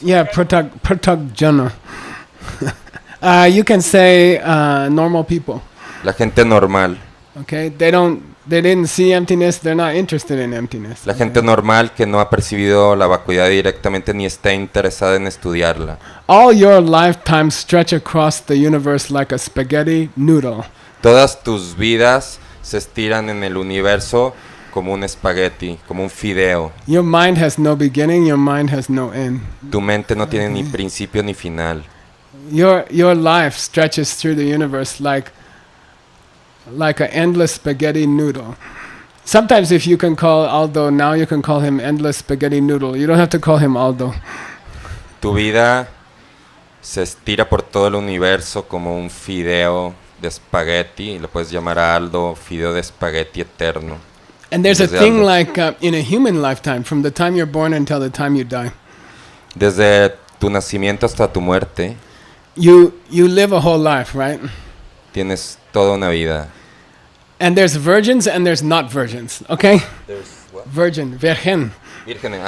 Yeah, Pratyajana. You can say normal people. La gente normal. Okay, they didn't see emptiness. They're not interested in emptiness. La gente normal que no ha percibido la vacuidad directamente ni está interesada en estudiarla. All your lifetimes stretch across the universe like a spaghetti noodle. Todas tus vidas se estiran en el universo como un espagueti, como un fideo. Your mind has no beginning. Your mind has no end. Tu mente no tiene ni principio ni final. Your life stretches through the universe like an endless spaghetti noodle. Sometimes if you can call Aldo, now you can call him endless spaghetti noodle. You don't have to call him Aldo. Tu vida se estira por todo el universo como un fideo de espagueti. Le puedes llamar a Aldo fideo de espagueti eterno. And there's a Desde thing Aldo. like in a human lifetime, from the time you're born until the time you die, Desde tu nacimiento hasta tu muerte, you live a whole life, right? tienes toda una vida. And there's virgins and there's not virgins, okay? Virgin, virgen. Vírgenes.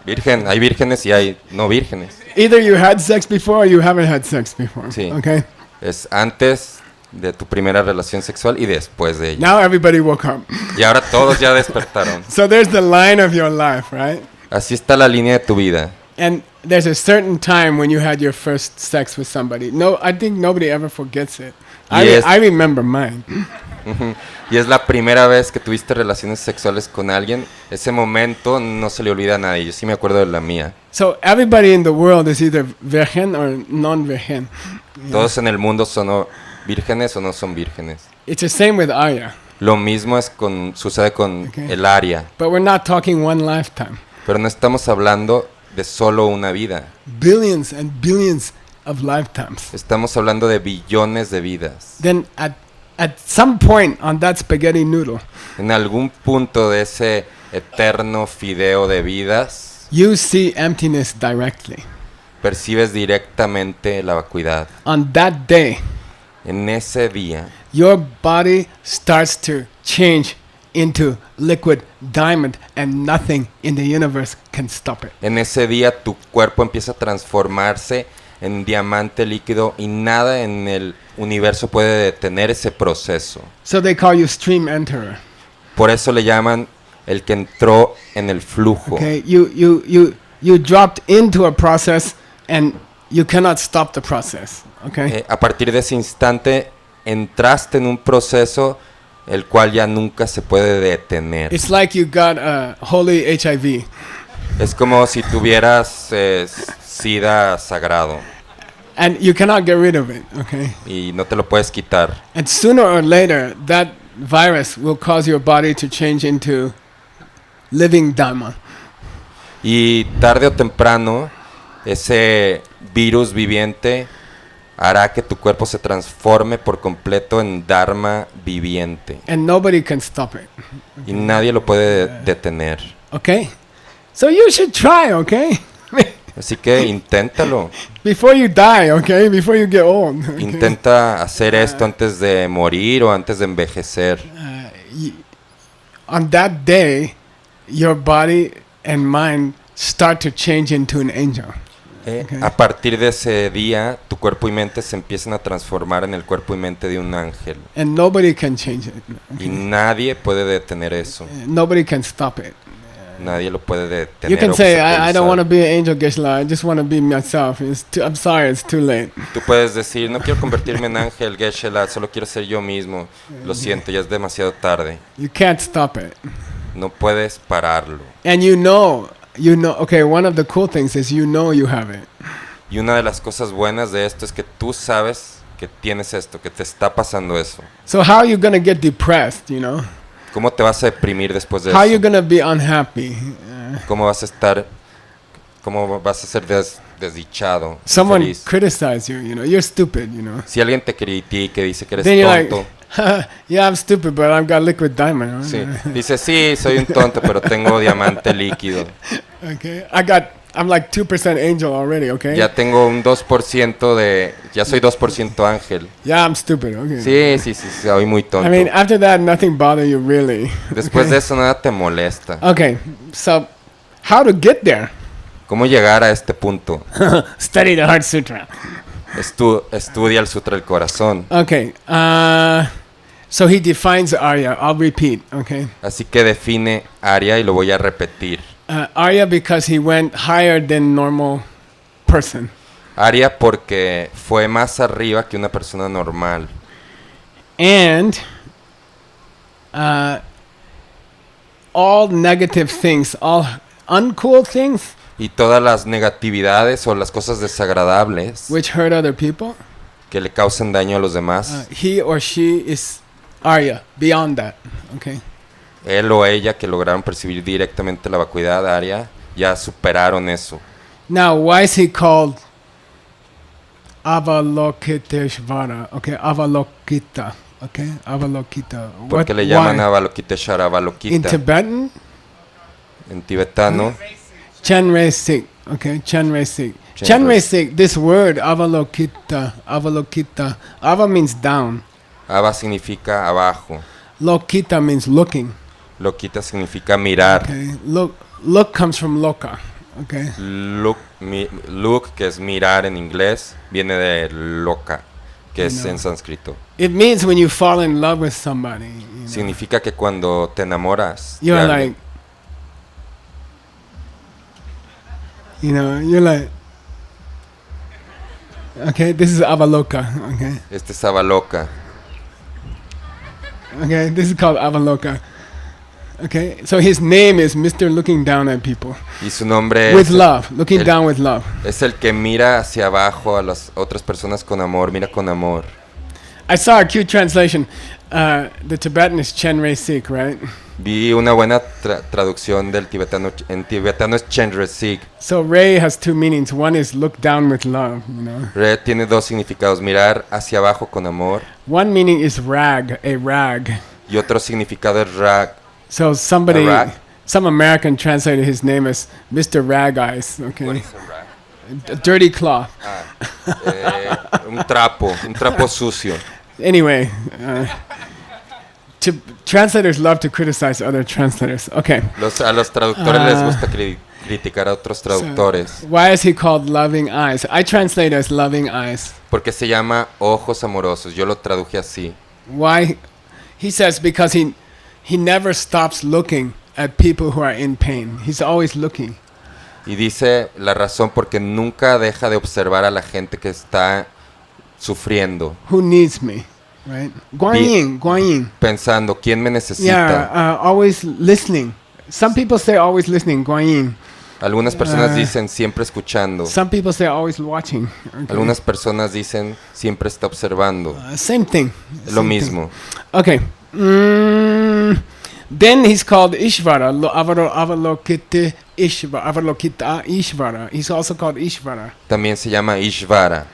Virgen, hay vírgenes y hay no vírgenes. Either you had sex before or you haven't had sex before, Sí. okay? Es antes de tu primera relación sexual y después de ella. Now everybody woke up. Y ahora todos ya despertaron. So there's the line of your life, right? Así está la línea de tu vida. And there's a certain time when you had your first sex with somebody. No, I think nobody ever forgets it. Yes. I remember mine. Ujú. Y es la primera vez que tuviste relaciones sexuales con alguien. Ese momento no se le olvida a nadie. Yo sí me acuerdo de la mía. So everybody in the world is either virgen or non-virgen. Todos en el mundo son o vírgenes o no son vírgenes. It's the same with Arya. Lo mismo sucede con Okay. el Arya. But we're not talking one lifetime. Pero no estamos hablando de solo una vida. Billions and billions of lifetimes. Estamos hablando de billones de vidas. Then at some point on that spaghetti noodle, En algún punto de ese eterno fideo de vidas, you see emptiness directly. percibes directamente la vacuidad. On that day, En ese día, your body starts to change into liquid diamond and nothing in the universe can stop it. en ese día tu cuerpo empieza a transformarse en diamante líquido y nada en el universo puede detener ese proceso. So they call you stream enterer. Por eso le llaman el que entró en el flujo. Okay, you dropped into a process and you cannot stop the process. Okay, A partir de ese instante entraste en un proceso el cual ya nunca se puede detener. it's like you got a holy HIV. Es como si tuvieras SIDA sagrado And you cannot get rid of it, okay? y no te lo puedes quitar. And sooner or later, that virus will cause your body to change into living Dharma. Y tarde o temprano ese virus viviente hará que tu cuerpo se transforme por completo en Dharma viviente And nobody can stop it, y nadie lo puede detener. okay? So you should try, okay? Así que inténtalo. Before you die, okay? Before you get old. Okay? Intenta hacer esto antes de morir o antes de envejecer. On that day, your body and mind start to change into an angel. Okay. A partir de ese día, tu cuerpo y mente se empiezan a transformar en el cuerpo y mente de un ángel. And nobody can change it. Y nadie puede detener eso. Nobody can stop it. Nadie lo puede detener. You can o say, I don't obstaculizar. want to be an angel, Geshe. I just want to be myself. I'm sorry, it's too late. Tú puedes decir, no quiero convertirme en ángel, Geshe-la, solo quiero ser yo mismo. Lo siento, ya es demasiado tarde. You can't stop it. No puedes pararlo. And you know, okay, one of the cool things is you have it. Y una de las cosas buenas de esto es que tú sabes que tienes esto, que te está pasando eso. So how are you going to get depressed, ¿Cómo te vas a deprimir después de How are you eso? going to be unhappy? ¿Cómo vas a estar, cómo vas a ser desdichado, Someone infeliz? criticize you, you're stupid, Si alguien te critica y dice que eres Then you're like, tonto, yeah, I'm stupid, but I've got liquid diamond. sí, dice, sí, soy un tonto, pero tengo diamante líquido. Okay, I'm like 2% angel already, okay? Ya tengo un 2% ya soy 2% ángel. Yeah, I'm stupid, okay. Sí, soy muy tonto. I mean, after that, nothing bothers you really. Después de eso nada te molesta. Okay, so how to get there? ¿Cómo llegar a este punto? Study the Heart Sutra. Estudia el Sutra del Corazón. Okay, so he defines Arya. I'll repeat, okay? Así que define Arya y lo voy a repetir. Arya because he went higher than normal person. Arya porque fue más arriba que una persona normal. And all negative things, all uncool things Y todas las negatividades o las cosas desagradables which hurt other people, que le causan daño a los demás, he or she is Arya, beyond that, okay? él o ella que lograron percibir directamente la vacuidad, Arya, ya superaron eso. Now, why is he called Avalokiteshvara? Okay, Avalokita. Okay, Avalokita. Porque le llaman why? Avalokiteshvara, In Avalokita. Tibetan? En tibetano, Chenre Sik. Okay, Chenre Sik. Chenre Chenre Sik, this word, Avalokita, Avalokita. Ava means down. Ava significa abajo. Lokita means looking. Lokita significa mirar. Okay, look comes from loka. Okay. Look, que es mirar en inglés, viene de loka, que es en sánscrito. It means when you fall in love with somebody. You know, Significa que cuando te enamoras, de you're alguien, like, you're like, okay, this is Avaloka. Okay. este es Avaloka. Okay, this is called Avaloka. Okay, so his name is Mr. Looking Down at People. Y su nombre With es, love, looking el- down with love. es el que mira hacia abajo a las otras personas con amor, mira con amor. I saw a cute translation. The Tibetan is Chenre Sik, right? Vi una buena traducción del tibetano. En tibetano es Chenre Sik. So Ray has two meanings. One is look down with love, Re tiene dos significados, mirar hacia abajo con amor. One meaning is rag, a rag. Y otro significado es rag. So somebody, A rag? some American translated his name as Mr. Rag Eyes, okay? A dirty cloth. Un trapo sucio. Anyway, translators love to criticize other translators. Okay. A los traductores les gusta criticar a otros traductores. Why is he called Loving Eyes? I translate as Loving Eyes. Porque se llama ojos amorosos. Yo lo traduje así. Why? He says because he never stops looking at people who are in pain. He's always looking. Y dice la razón porque nunca deja de observar a la gente que está sufriendo. Who needs me? Right? Guanyin, Guanyin. Pensando, ¿quién me necesita? Yeah, always listening. Some people say always listening, Guanyin. Algunas personas dicen siempre escuchando. Some people say always watching. Okay. Algunas personas dicen siempre está observando. Same thing. Es lo mismo. Okay. Then he's called Ishvara, Avalokita Ishvara. He's also called Ishvara. También se llama Ishvara.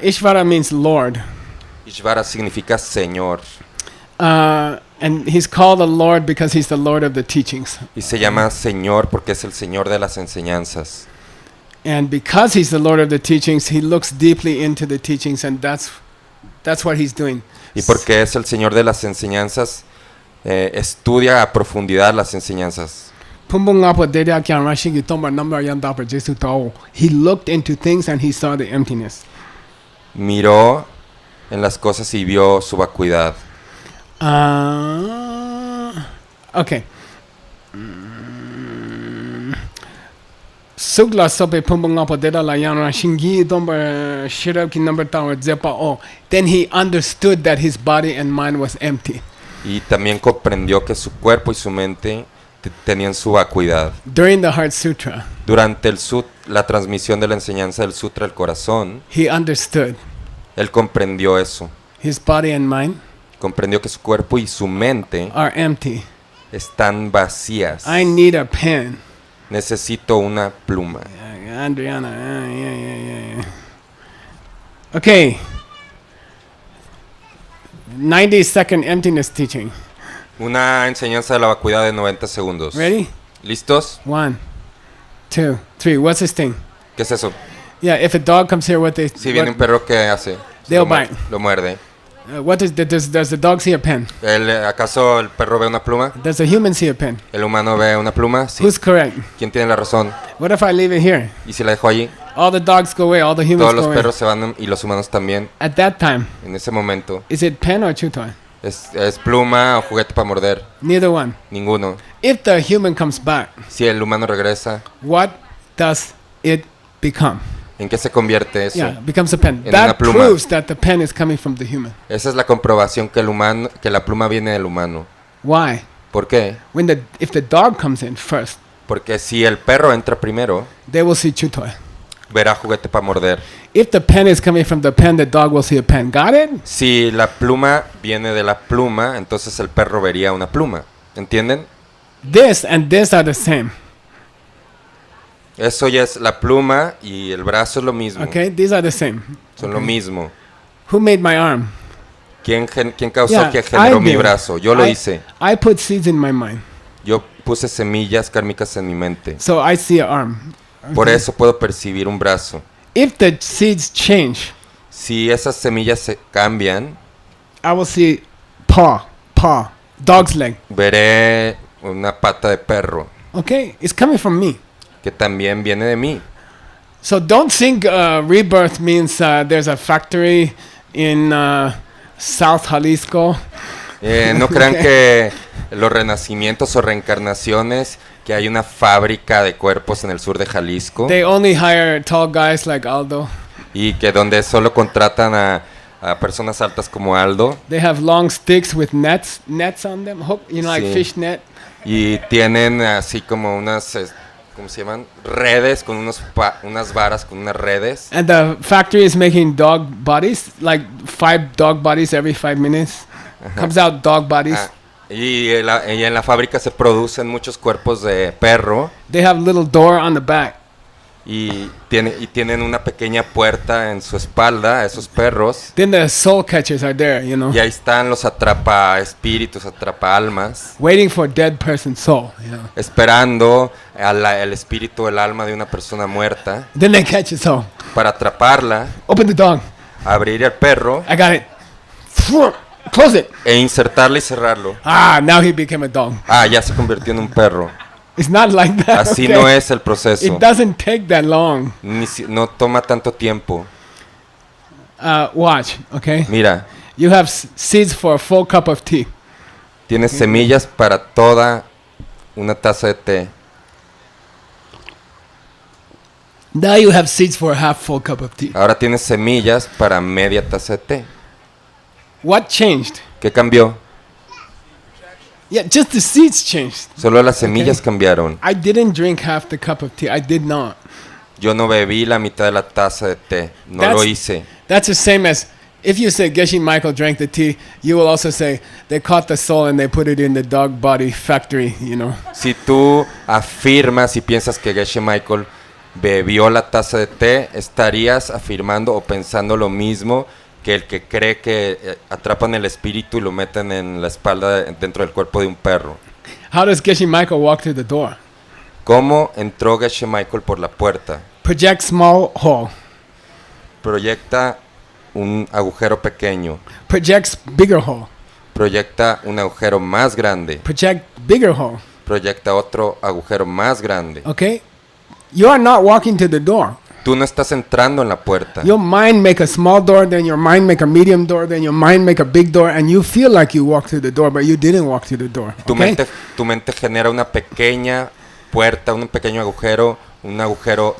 Ishvara means Lord. Ishvara significa Señor. And he's called a Lord because he's the Lord of the teachings. Y se llama Señor porque es el Señor de las enseñanzas. And because he's the Lord of the teachings, he looks deeply into the teachings, and that's what he's doing. Y porque es el Señor de las enseñanzas, estudia a profundidad las enseñanzas. He looked into things and he saw the emptiness. Miró en las cosas y vio su vacuidad. Okay. Sugla sope pumbungapo deda la yana shingi domba shiraki number tower zepa o. Then he understood that his body and mind was empty. Y también comprendió que su cuerpo y su mente tenían su vacuidad. During the Heart Sutra, Durante la transmisión de la enseñanza del Sutra del Corazón, he understood él comprendió eso. his body and mind Comprendió que su cuerpo y su mente are empty. están vacías. I need a pen. Necesito una pluma. Adriana, yeah. Okay. 90-second emptiness teaching. Una enseñanza de la vacuidad de 90 segundos. Ready? ¿Listos? 1, 2, 3. What's this thing? ¿Qué es eso? Yeah, if a dog comes here, Si viene un perro, ¿qué hace? They'll bite. Lo muerde. What is does the dog see a pen? ¿Acaso el perro ve una pluma? Does the human see a pen? ¿El humano ve una pluma? Sí. Who's correct? ¿Quién tiene la razón? What if I leave it here? ¿Y si la dejo allí? All the dogs go away, all the humans Todos go los away. perros se van y los humanos también. At that time, En ese momento. is it pen or chew toy? ¿Es pluma o juguete para morder? Neither one. Ninguno. If the human comes back, Si el humano regresa, what does it become? ¿en qué se convierte eso? Yeah, it becomes a pen. En That una pluma. proves that the pen is coming from the human. Esa es la comprobación que la pluma viene del humano. Why? ¿Por qué? If the dog comes in first, Porque si el perro entra primero, they will see chew toy. verá juguete para morder. If the pen is coming from the pen, the dog will see a pen. Got it? Si la pluma viene de la pluma, entonces el perro vería una pluma. ¿Entienden? This and this are the same. Eso ya es la pluma y el brazo es lo mismo. Okay, these are the same. Son lo mismo. Who made my arm? ¿Quién causó Yeah, que generó I mi did. brazo? Yo lo hice. I put seeds in my mind, Yo puse semillas kármicas en mi mente. so I see an arm. Por eso puedo percibir un brazo. If the seeds change, Si esas semillas se cambian, I will see paw, dog's leg. veré una pata de perro Okay, it's coming from me. que también viene de mí. So don't think rebirth means there's a factory in South Jalisco. No crean que los renacimientos o reencarnaciones, que hay una fábrica de cuerpos en el sur de Jalisco They only hire tall guys like Aldo. y que donde solo contratan a personas altas como Aldo They have long sticks with nets on them, hook, like Sí. fish net. y tienen así como unas, ¿cómo se llaman? Redes con unas varas con unas redes. And the factory is making dog bodies, like 5 dog bodies every 5 minutes. Comes out dog bodies. Y en la fábrica se producen muchos cuerpos de perro They have little door on the back. y tienen una pequeña puerta en su espalda, esos perros. Then the soul catchers are there, Y ahí están los atrapa espíritus, atrapa almas, waiting for dead person's soul. esperando el espíritu, el alma de una persona muerta Then they catch his soul. para atraparla, Open the dog. abrir el perro I got it. Close it. e insertarlo y cerrarlo. Now he became a dog. Ya se convirtió en un perro. It's not like that. Así okay? no es el proceso. It doesn't take that long. No toma tanto tiempo. Watch, okay? Mira, You have seeds for a full cup of tea. tienes semillas para toda una taza de té. Now you have seeds for a half full cup of tea. Ahora tienes semillas para media taza de té. What changed? ¿Qué cambió? Yeah, just the seeds changed. Solo las semillas cambiaron. I didn't drink half the cup of tea. I did not. Yo no bebí la mitad de la taza de té. No lo hice. That's the same as if you say Geshe Michael drank the tea, you will also say they caught the soul and they put it in the dog body factory, Si tú afirmas y piensas que Geshe Michael bebió la taza de té, estarías afirmando o pensando lo mismo que el que cree que atrapan el espíritu y lo meten en la espalda dentro del cuerpo de un perro. How does Geshe Michael walk through the door? ¿Cómo entró Geshe Michael por la puerta? Project small hole. Proyecta un agujero pequeño. Projects bigger hole. Proyecta un agujero más grande. Project bigger hole. Proyecta otro agujero más grande. Okay? You are not walking to the door. Tú no estás entrando en la puerta. Your mind make a small door, then your mind make a medium door, then your mind make a big door, and you feel like you walked through the door, but you didn't walk through the door. Tu Okay? mente genera una pequeña puerta, un pequeño agujero,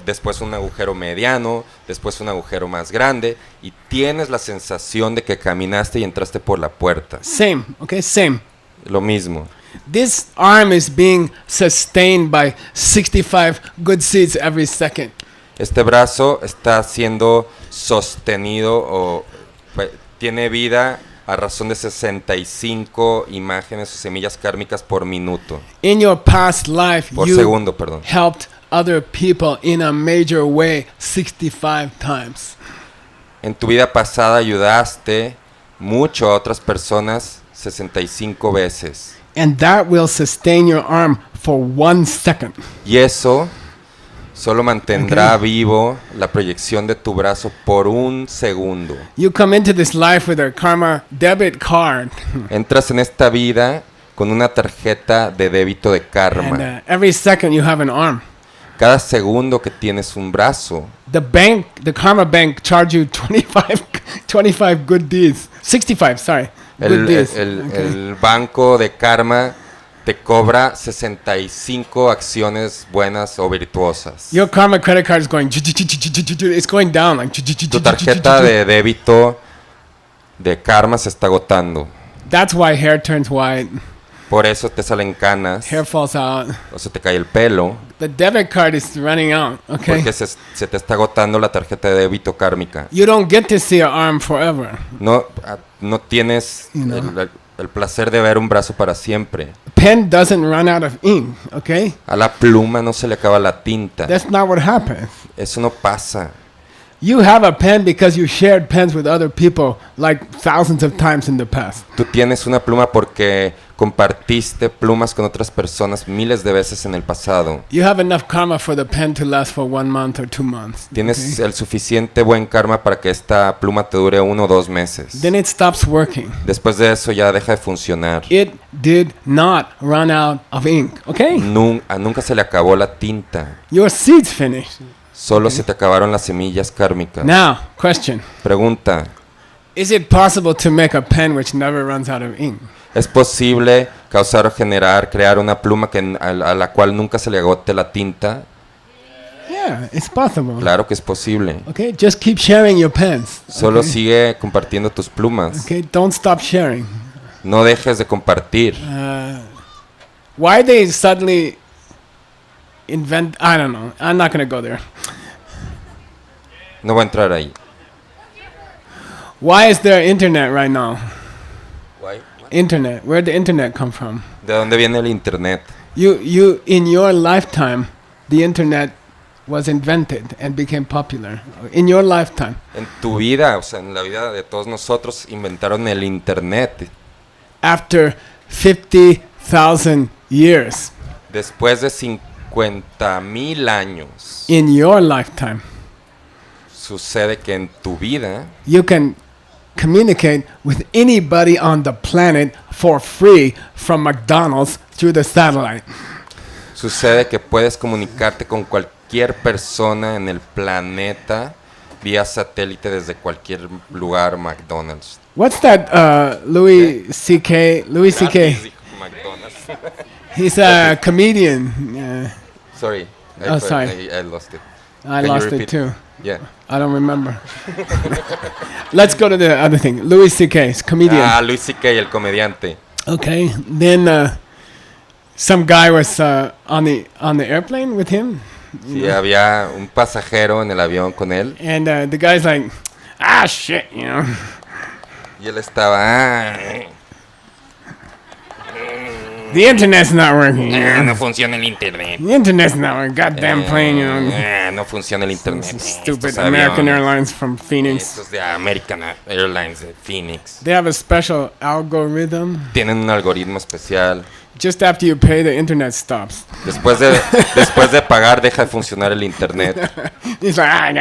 después un agujero mediano, después un agujero más grande, y tienes la sensación de que caminaste y entraste por la puerta. Same, okay? Same. Lo mismo. This arm is being sustained by 65 good seeds every second. Este brazo está siendo sostenido tiene vida a razón de 65 imágenes o semillas kármicas por minuto. In your past life, Por you segundo, perdón. helped other people in a major way 65 times. En tu vida pasada ayudaste mucho a otras personas 65 veces. And that will sustain your arm for 1 second. Y eso solo mantendrá vivo la proyección de tu brazo por un segundo. You come into this life with a karma debit card. Entras en esta vida con una tarjeta de débito de And karma. every second you have an arm. Cada segundo que tienes un brazo, The karma bank charge you 25 good deeds. 65, sorry. Good deeds. el banco de karma te cobra 65 acciones buenas o virtuosas. Your karma credit card is going, it's going down like. Tu tarjeta de débito de karma se está agotando. That's why hair turns white, Por eso te salen canas, hair falls out. o se te cae el pelo, The debit card is running out, okay? porque se te está agotando la tarjeta de débito kármica. You don't get to see your arm forever. No tienes You know. El placer de ver un brazo para siempre. Pen doesn't run out of ink, okay? A la pluma no se le acaba la tinta. That's not what happens. Eso no pasa. You have a pen because you shared pens with other people like thousands of times in the past. Tú tienes una pluma porque compartiste plumas con otras personas miles de veces en el pasado. You have enough karma for the pen to last for 1 month or 2 months. Tienes el suficiente buen karma para que esta pluma te dure 1 o 2 meses. Then it stops working. Después de eso ya deja de funcionar. It did not run out of ink, okay? Nunca se le acabó la tinta. Your seed's finished. Solo se te acabaron las semillas kármicas. Now, question. Pregunta. Is it possible to make a pen which never runs out of ink? ¿Es posible causar o crear una pluma a la cual nunca se le agote la tinta? Yeah, it's possible. Claro que es posible. Okay, just keep sharing your pens. Solo okay? sigue compartiendo tus plumas. Okay, don't stop sharing. No dejes de compartir. Why they suddenly invent? I don't know. I'm not gonna go there. No voy a entrar ahí. Why is there internet right now? Why? Internet. Where'd the internet come from? ¿De dónde viene el internet? You in your lifetime, the internet was invented and became popular. In your lifetime. En tu vida, o sea, en la vida de todos nosotros, inventaron el internet. After 50,000 years. Después de 50,000 años. In your lifetime. Sucede que en tu vida you can communicate with anybody on the planet for free from McDonald's through the satellite. Sucede que puedes comunicarte con cualquier persona en el planeta vía satélite desde cualquier lugar, McDonald's. What's that Louis C.K. He's a comedian. Sorry. Sorry. I lost it. I lost it too. Yeah. I don't remember. Let's go to the other thing. Louis C.K. comedian. Louis C.K. el comediante. Okay. Then some guy was on the airplane with him. Sí, había un pasajero en el avión con él. And the guy's like, shit, you know. Y él estaba, the internet's not working. no funciona el internet. The internet's not working. Goddamn plane, you know. No funciona el internet. Stupid American Airlines from Phoenix. Estos de American Airlines de Phoenix. They have a special algorithm. Tienen un algoritmo especial. Just after you pay, the internet stops. Después de pagar, deja de funcionar el internet. He's like,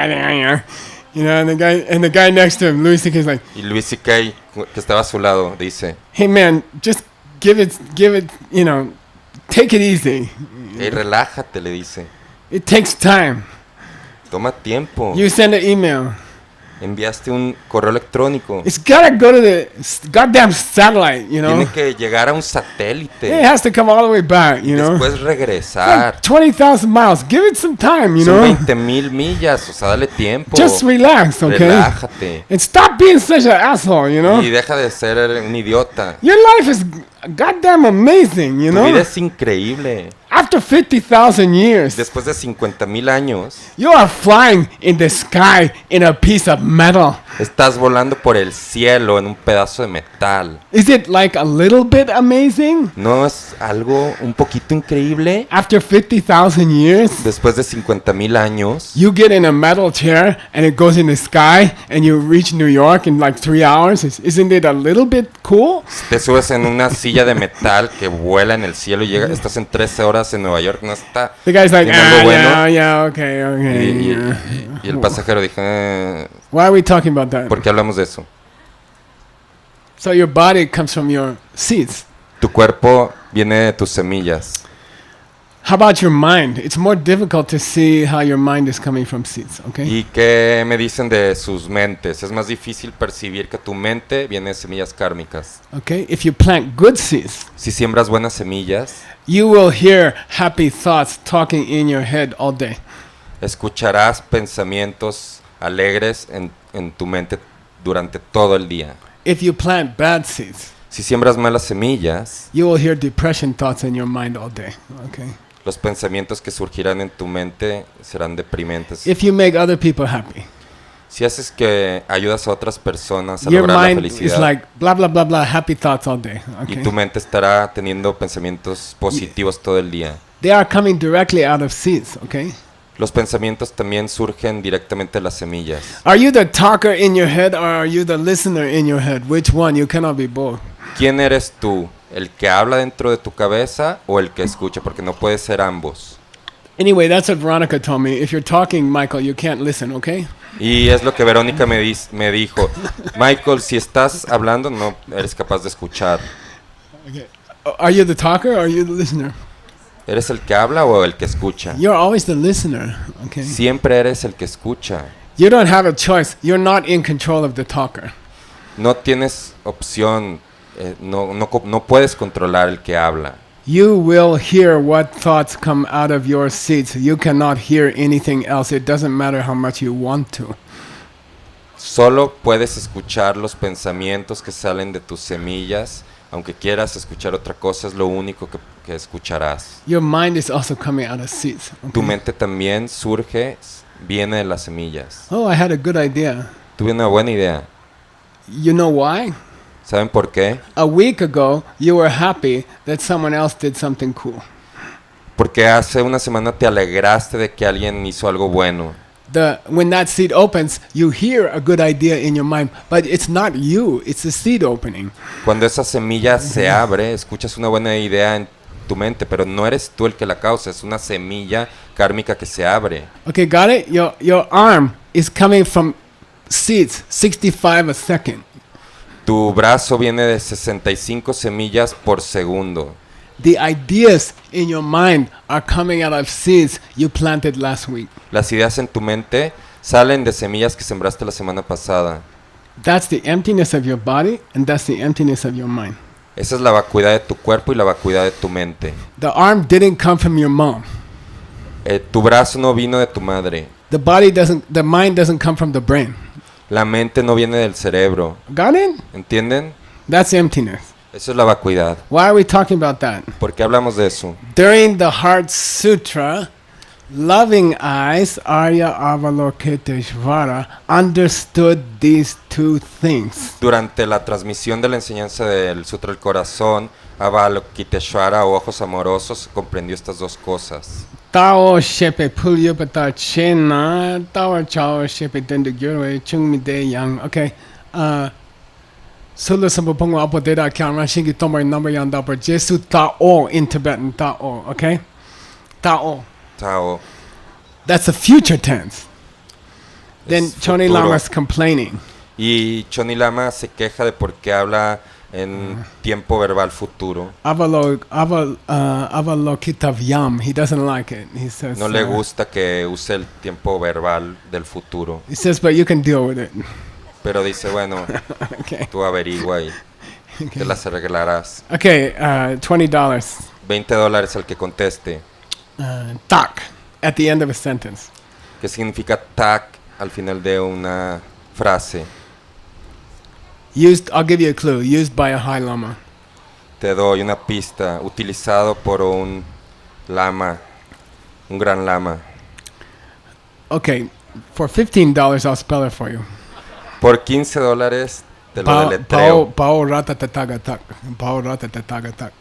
you know, and the guy next to him, Louis C.K. is like, y Louis C.K., que estaba a su lado, dice, hey man, just give it, you know, take it easy. hey, relájate, le dice. It takes time. Toma tiempo. You send an email. Enviaste un correo electrónico. It's gotta go to the goddamn satellite, you know. Tiene que llegar a un satélite. It has to come all the way back, you know. Después regresar. Like 20,000 miles. Give it some time, you Son know. 20,000 millas, o sea, dale tiempo. Just relax, okay? Relájate. And stop being such an asshole, you know. Y deja de ser un idiota. Your life is goddamn amazing, you Tu know. vida es increíble. After 50,000 years, Después de 50,000 años, you are flying in the sky in a piece of metal. estás volando por el cielo en un pedazo de metal. Is it like a little bit amazing? ¿No es algo un poquito increíble? After 50,000 years, Después de 50,000 años, you get in a metal chair and it goes in the sky and you reach New York in like 3 hours. Isn't it a little bit cool? te subes en una silla de metal que vuela en el cielo y estás en 13 horas en Nueva York. ¿No está? The guy's like, ¿Tiene algo bueno? yeah, okay. Y el pasajero dijo, Why are we talking about that? ¿por qué hablamos de eso? So your body comes from your seeds. Tu cuerpo viene de tus semillas. How about your mind? It's more difficult to see how your mind is coming from seeds, okay? ¿Y qué me dicen de sus mentes? Es más difícil percibir que tu mente viene de semillas kármicas. Okay? If you plant good seeds, Si siembras buenas semillas, you will hear happy thoughts talking in your head all day. escucharás pensamientos alegres en tu mente durante todo el día. If you plant bad seeds, Si siembras malas semillas, you will hear depression thoughts in your mind all day, okay? los pensamientos que surgirán en tu mente serán deprimentes. If you make other people happy, Si haces que ayudas a otras personas a your lograr la mind is felicidad, like blah blah blah blah happy thoughts all day. y Okay. tu mente estará teniendo pensamientos positivos todo el día. They are coming directly out of seeds. Okay. Los pensamientos también surgen directamente de las semillas. Are you the talker in your head or are you the listener in your head? Which one? You cannot be both. ¿Quién eres tú? ¿El que habla dentro de tu cabeza o el que escucha? Porque no puede ser ambos. Anyway, that's what Veronica told me. If you're talking, Michael, you can't listen, okay? Y es lo que Verónica me dijo. Michael, si estás hablando, no eres capaz de escuchar. Okay. Are you the talker or are you the listener? ¿Eres el que habla o el que escucha? You're always the listener, okay? Siempre eres el que escucha. You don't have a choice. You're not in control of the talker. No tienes opción, no puedes controlar el que habla. You will hear what thoughts come out of your seeds. You cannot hear anything else. It doesn't matter how much you want to. Solo puedes escuchar los pensamientos que salen de tus semillas. Aunque quieras escuchar otra cosa, es lo único que escucharás. Your mind is also coming out of seeds. Tu Okay? mente también viene de las semillas. Oh, I had a good idea. Tuve una buena idea. You know why? ¿Saben por qué? A week ago, you were happy that someone else did something cool. Porque hace una semana te alegraste de que alguien hizo algo bueno. When that seed opens, you hear a good idea in your mind, but it's not you, it's the seed opening. Cuando esa semilla se abre, escuchas una buena idea en tu mente, pero no eres tú el que la causa, es una semilla kármica que se abre. Okay, got it? Your arm is coming from seeds, 65 a second. Tu brazo viene de 65 semillas por segundo. The ideas in your mind are coming out of seeds you planted last week. Las ideas en tu mente salen de semillas que sembraste la semana pasada. That's the emptiness of your body, and that's the emptiness of your mind. Esa es la vacuidad de tu cuerpo y la vacuidad de tu mente. The arm didn't come from your mom. Tu brazo no vino de tu madre. The mind doesn't come from the brain. La mente no viene del cerebro. Got it? ¿Entienden? That's emptiness. Eso es la vacuidad. Why are we talking about that? ¿Por qué hablamos de eso? During the Heart Sutra, Loving Eyes, Arya Avalokiteshvara, understood these two things. Durante la transmisión de la enseñanza del Sutra del Corazón, Avalokiteshvara o Ojos Amorosos comprendió estas dos cosas. Tao shepe pulyupata chena, tao chao shepe dendugyurwe chungmide yang. Okay. Sulu sampupongo apodera kyamra shingi tomar number yang dapper Jesu Tao in Tibetan Tao. Okay. Tao. Tao. That's a future tense. Then Es Choni futuro. Lama's complaining. Y Choni Lama se queja de por qué habla en tiempo verbal futuro. Avalokitavyam. He doesn't like it. He says. No le gusta que use el tiempo verbal del futuro. He says, but you can deal with it. Pero dice, bueno, Okay. tú averigua y te las arreglarás. Okay. $20. $20 al que conteste. Tak at the end of a sentence. ¿Qué significa tak al final de una frase? I'll give you a clue. Used by a high lama. Te doy una pista. Utilizado por un lama, un gran lama. Okay. For $15, I'll spell it for you. Por $15 te lo deletreo. Pao rata tatagatak. Pao rata tatagatak.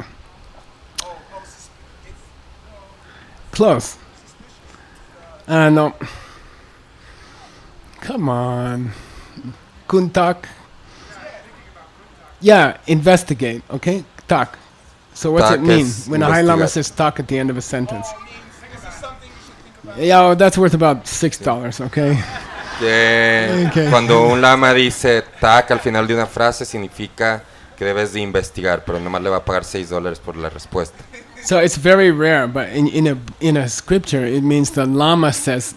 Close. No. Come on. Kuntak. Yeah, investigate. Okay? Tak. So what's Tak it mean es when a high lama investigar. says tak at the end of a sentence? Yeah, well, that's worth about $6. Okay. Okay. Cuando un lama dice tak al final de una frase significa que debes de investigar, pero nomás le va a pagar $6 por la respuesta. So it's very rare, but in a scripture, it means the lama says,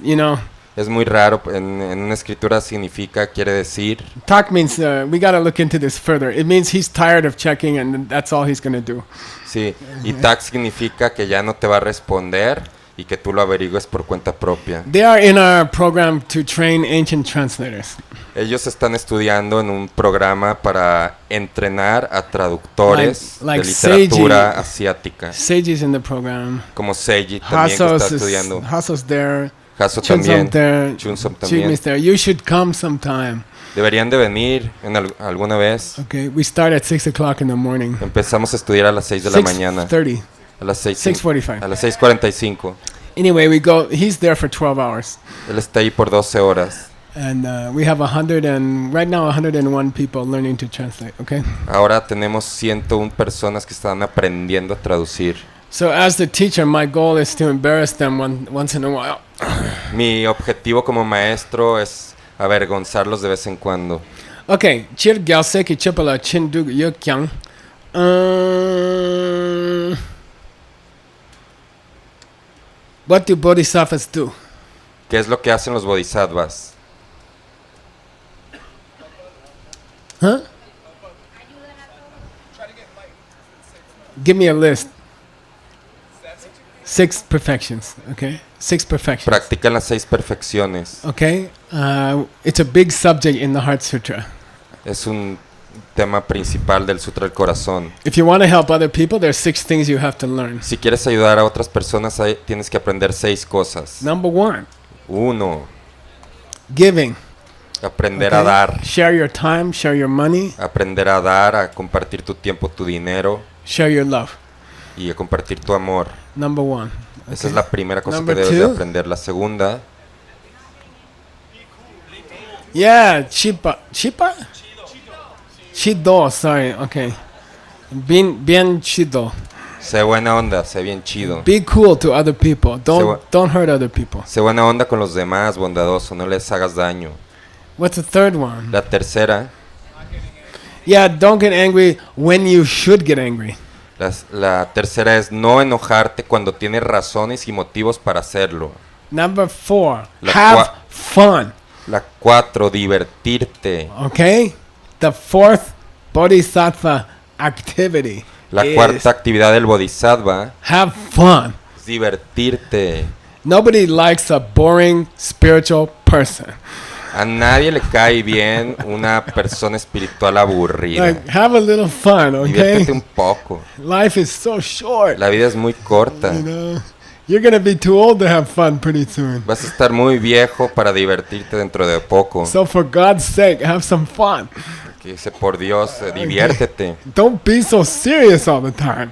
Es muy raro, en una escritura significa, quiere decir, tak means we got to look into this further. It means he's tired of checking and that's all he's going to do. sí, y tak significa que ya no te va a responder y que tú lo averigües por cuenta propia. They are in our program to train ancient translators. Ellos están estudiando en un programa para entrenar a traductores Like de literatura Seiji. asiática. Sage is in the program. Como Seiji también que está estudiando. Haso's there. Haso Chunsom también. there. Chunsom Chim también. is there. You should come sometime. Deberían de venir alguna vez. Okay, we start at 6 o'clock in the morning. Empezamos a estudiar a las 6 de la mañana. 6:30. A las 6:45. A las 6:45. Anyway, we go. He's there for 12 hours. Él está ahí por 12 horas. And we have right now 101 people learning to translate, okay? Ahora tenemos 101 personas que están aprendiendo a traducir. So as the teacher, my goal is to embarrass them once in a while. Mi objetivo como maestro es avergonzarlos de vez en cuando. Okay, chir gyalse ki chipala chindug yokyang. What do bodhisattvas do? ¿Qué es lo que hacen los bodhisattvas? Huh? Give me a list. 6 perfections, okay? 6 perfections. Practican las 6 perfecciones. Okay? It's a big subject in the Heart Sutra. Es un tema principal del Sutra del Corazón. If you want to help other people, there's 6 things you have to learn. Si quieres ayudar a otras personas, tienes que aprender 6 cosas. Number 1, 1. giving. Aprender a dar. Share your time, share your money, Aprender a dar, a compartir tu tiempo, tu dinero share your love. y a compartir tu amor. Number 1. Esa es la primera cosa Number que debes de 2. aprender. La segunda, Yeah, chipa. Chido, sorry, okay. Bien chido. sé buena onda, sé bien chido. Be cool to other people. Don't hurt other people. Sé buena onda con los demás, bondadoso, no les hagas daño. What's the third one? La tercera, Yeah, don't get angry when you should get angry. la tercera es no enojarte cuando tienes razones y motivos para hacerlo. Number 4, La have fun. La 4, divertirte. Okay? The 4th bodhisattva activity La is cuarta actividad del bodhisattva have fun. es divertirte. Nobody likes a boring spiritual person. A nadie le cae bien una persona espiritual aburrida. Like, have a little fun, okay? Diviértete un poco. Life is so short. La vida es muy corta. You know, you're gonna be too old to have fun pretty soon. Vas a estar muy viejo para divertirte dentro de poco. So for God's sake, have some fun. Que dice, por Dios, diviértete. Don't be so serious all the time.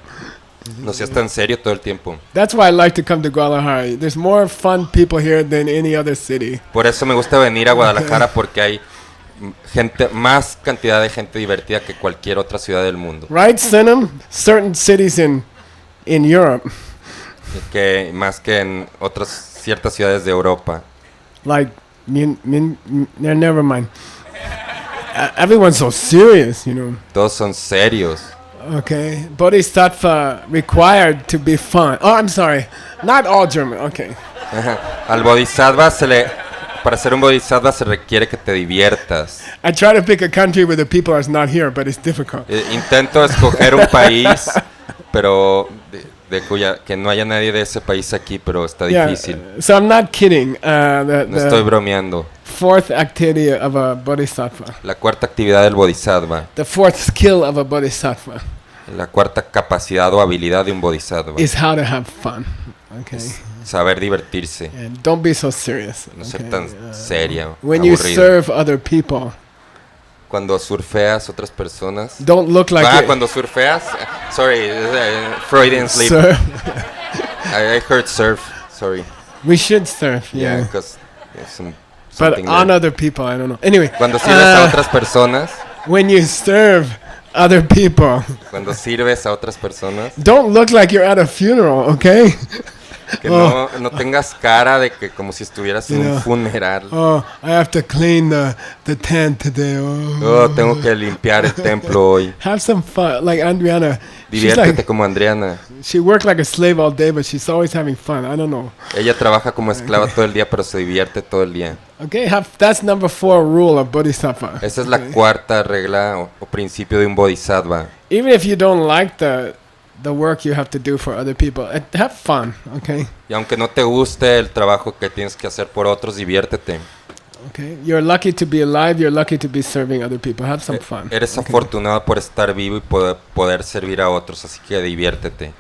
No seas tan serio todo el tiempo. That's why I like to come to Guadalajara. There's more fun people here than any other city. Por eso me gusta venir a Guadalajara porque hay más cantidad de gente divertida que cualquier otra ciudad del mundo. Right, Sinam? Certain cities in Europe, Que más que en otras ciertas ciudades de Europa. like, never mind. Everyone's so serious, you know. Todos son serios. Okay, Bodhisattva required to be fun. Oh, I'm sorry, not all German. Okay, Al bodhisattva para ser un bodhisattva se requiere que te diviertas. I try to pick a country where the people are not here, but it's difficult. Intento escoger un país, pero que no haya nadie de ese país aquí, pero está difícil. So I'm not kidding. No estoy bromeando. 4th activity of a bodhisattva. La cuarta actividad del bodhisattva, The 4th skill of a bodhisattva la cuarta capacidad o habilidad de un bodhisattva, is how to have fun. Okay, saber divertirse, and don't be so serious. no ser Okay? tan seria, When you aburrida. serve other people, Cuando surfeas otras personas. don't look like it. Cuando surfeas. Sorry, Freudian slip. Serve. I heard surf. Sorry. We should surf, Yeah, yeah. because But on other people, I don't know. Anyway, Cuando sirves a otras personas, when you serve other people, cuando sirves a otras personas, don't look like you're at a funeral, okay? que no tengas cara de que como si estuvieras en un funeral. Oh, I have to clean the tent today. Oh, tengo que limpiar el templo hoy. Have some fun, like Andriana. She's Diviértete like, como Adriana. she worked like a slave all day, but she's always having fun. I don't know. Ella trabaja como esclava todo el día, pero se divierte todo el día. Okay, that's number 4 rule of Bodhisattva. Esa es la cuarta regla o principio de un bodhisattva. Even if you don't like the work you have to do for other people, have fun, okay? Y aunque no te guste el trabajo que tienes que hacer por otros, diviértete. Okay, you're lucky to be alive. You're lucky to be serving other people. Have some fun. Eres okay? afortunado por estar vivo y poder servir a otros, así que diviértete.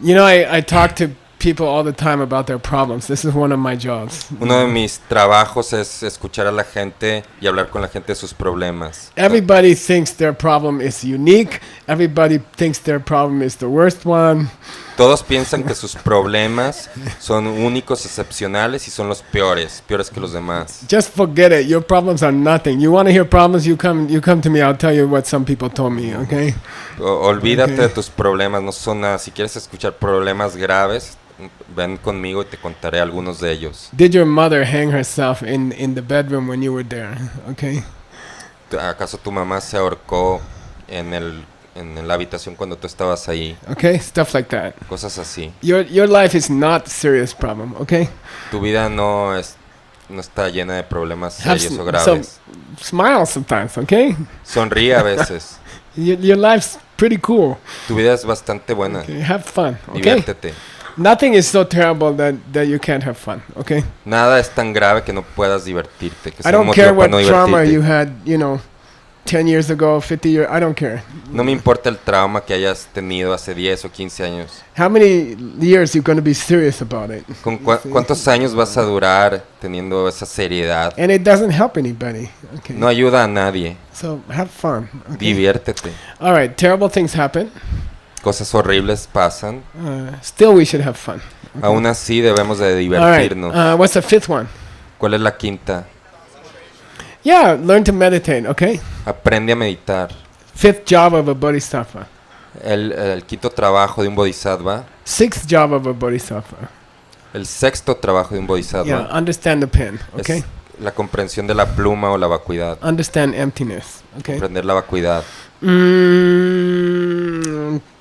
You know, I talk to people all the time about their problems. This is one of my jobs. Uno de mis trabajos es escuchar a la gente y hablar con la gente de sus problemas. Everybody thinks their problem is unique. Everybody thinks their problem is the worst one. Todos piensan que sus problemas son únicos, excepcionales y son los peores que los demás. Just forget it. Your problems are nothing. You want to hear problems? You come to me. I'll tell you what some people told me. Okay. Olvídate Okay. de tus problemas, no son nada. Si quieres escuchar problemas graves, ven conmigo y te contaré algunos de ellos. Did your mother hang herself in the bedroom when you were there? Okay. ¿Acaso tu mamá se ahorcó en la habitación cuando tú estabas ahí? Okay. Stuff like that. Cosas así. Your life is not a serious problem. Okay. Tu vida no está llena de problemas Have serios o some graves. smile sometimes. Okay. Sonríe a veces. Your life's pretty cool. Tu vida es bastante buena. Okay. Have fun. Okay. Diviértete. Nothing is so terrible that you can't have fun. Okay. Nada es tan grave que no puedas divertirte. Que I sea un don't motivo care para what no trauma divertirte. you had, 10 years ago, 50 years, I don't care. No me importa el trauma que hayas tenido hace 10 o 15 años. How many years you going to be serious about it? ¿Con cuántos años vas a durar teniendo esa seriedad? And it doesn't help anybody. Okay. No ayuda a nadie. So have fun. Okay. Diviértete. All right, terrible things happen. Cosas horribles pasan. Still we should have fun. Aún así debemos de All right. divertirnos. What's the fifth one? ¿Cuál es la quinta? Yeah, learn to meditate, okay? Aprende a meditar. Fifth job of a bodhisattva. El quinto trabajo de un bodhisattva. Sixth job of a bodhisattva. El sexto trabajo de un bodhisattva. Yeah, understand the pen, okay? Es la comprensión de la pluma o la vacuidad. Understand emptiness, okay? Comprender la vacuidad.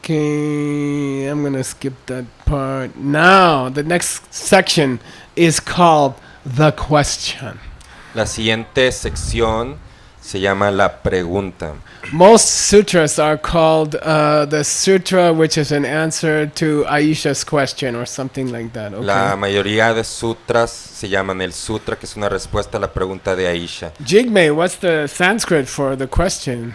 Okay, I'm gonna skip that part. Now, the next section is called the question. La siguiente sección se llama la pregunta. Most sutras are called the sutra, which is an answer to Aisha's question or something like that. Okay. La mayoría de sutras se llaman el sutra, que es una respuesta a la pregunta de Aisha. Jigme, what's the Sanskrit for the question?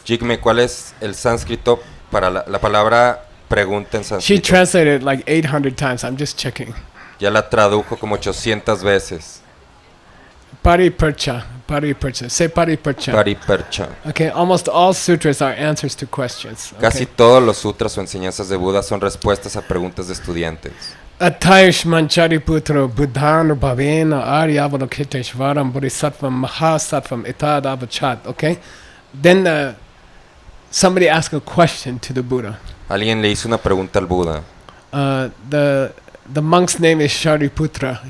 Jigme, ¿cuál es el sánscrito para la palabra pregunta en She sánscrito? translated it like 800 times. I'm just checking. Ya la tradujo como 800 veces. Pariparcha. Say pariparcha. Pariparcha. Okay, almost all sutras are answers to questions. Casi Okay. todos los sutras o enseñanzas de Buda son respuestas a preguntas de estudiantes. Atayushman Chariputro Buddhan Bhavena Aryavadokiteshvaram Bodhisattvam Mahasattvam Etadavachat. Okay? Then somebody asked a question to the Buddha. Alguien le hizo una pregunta al Buda. The monk's name is Shariputra.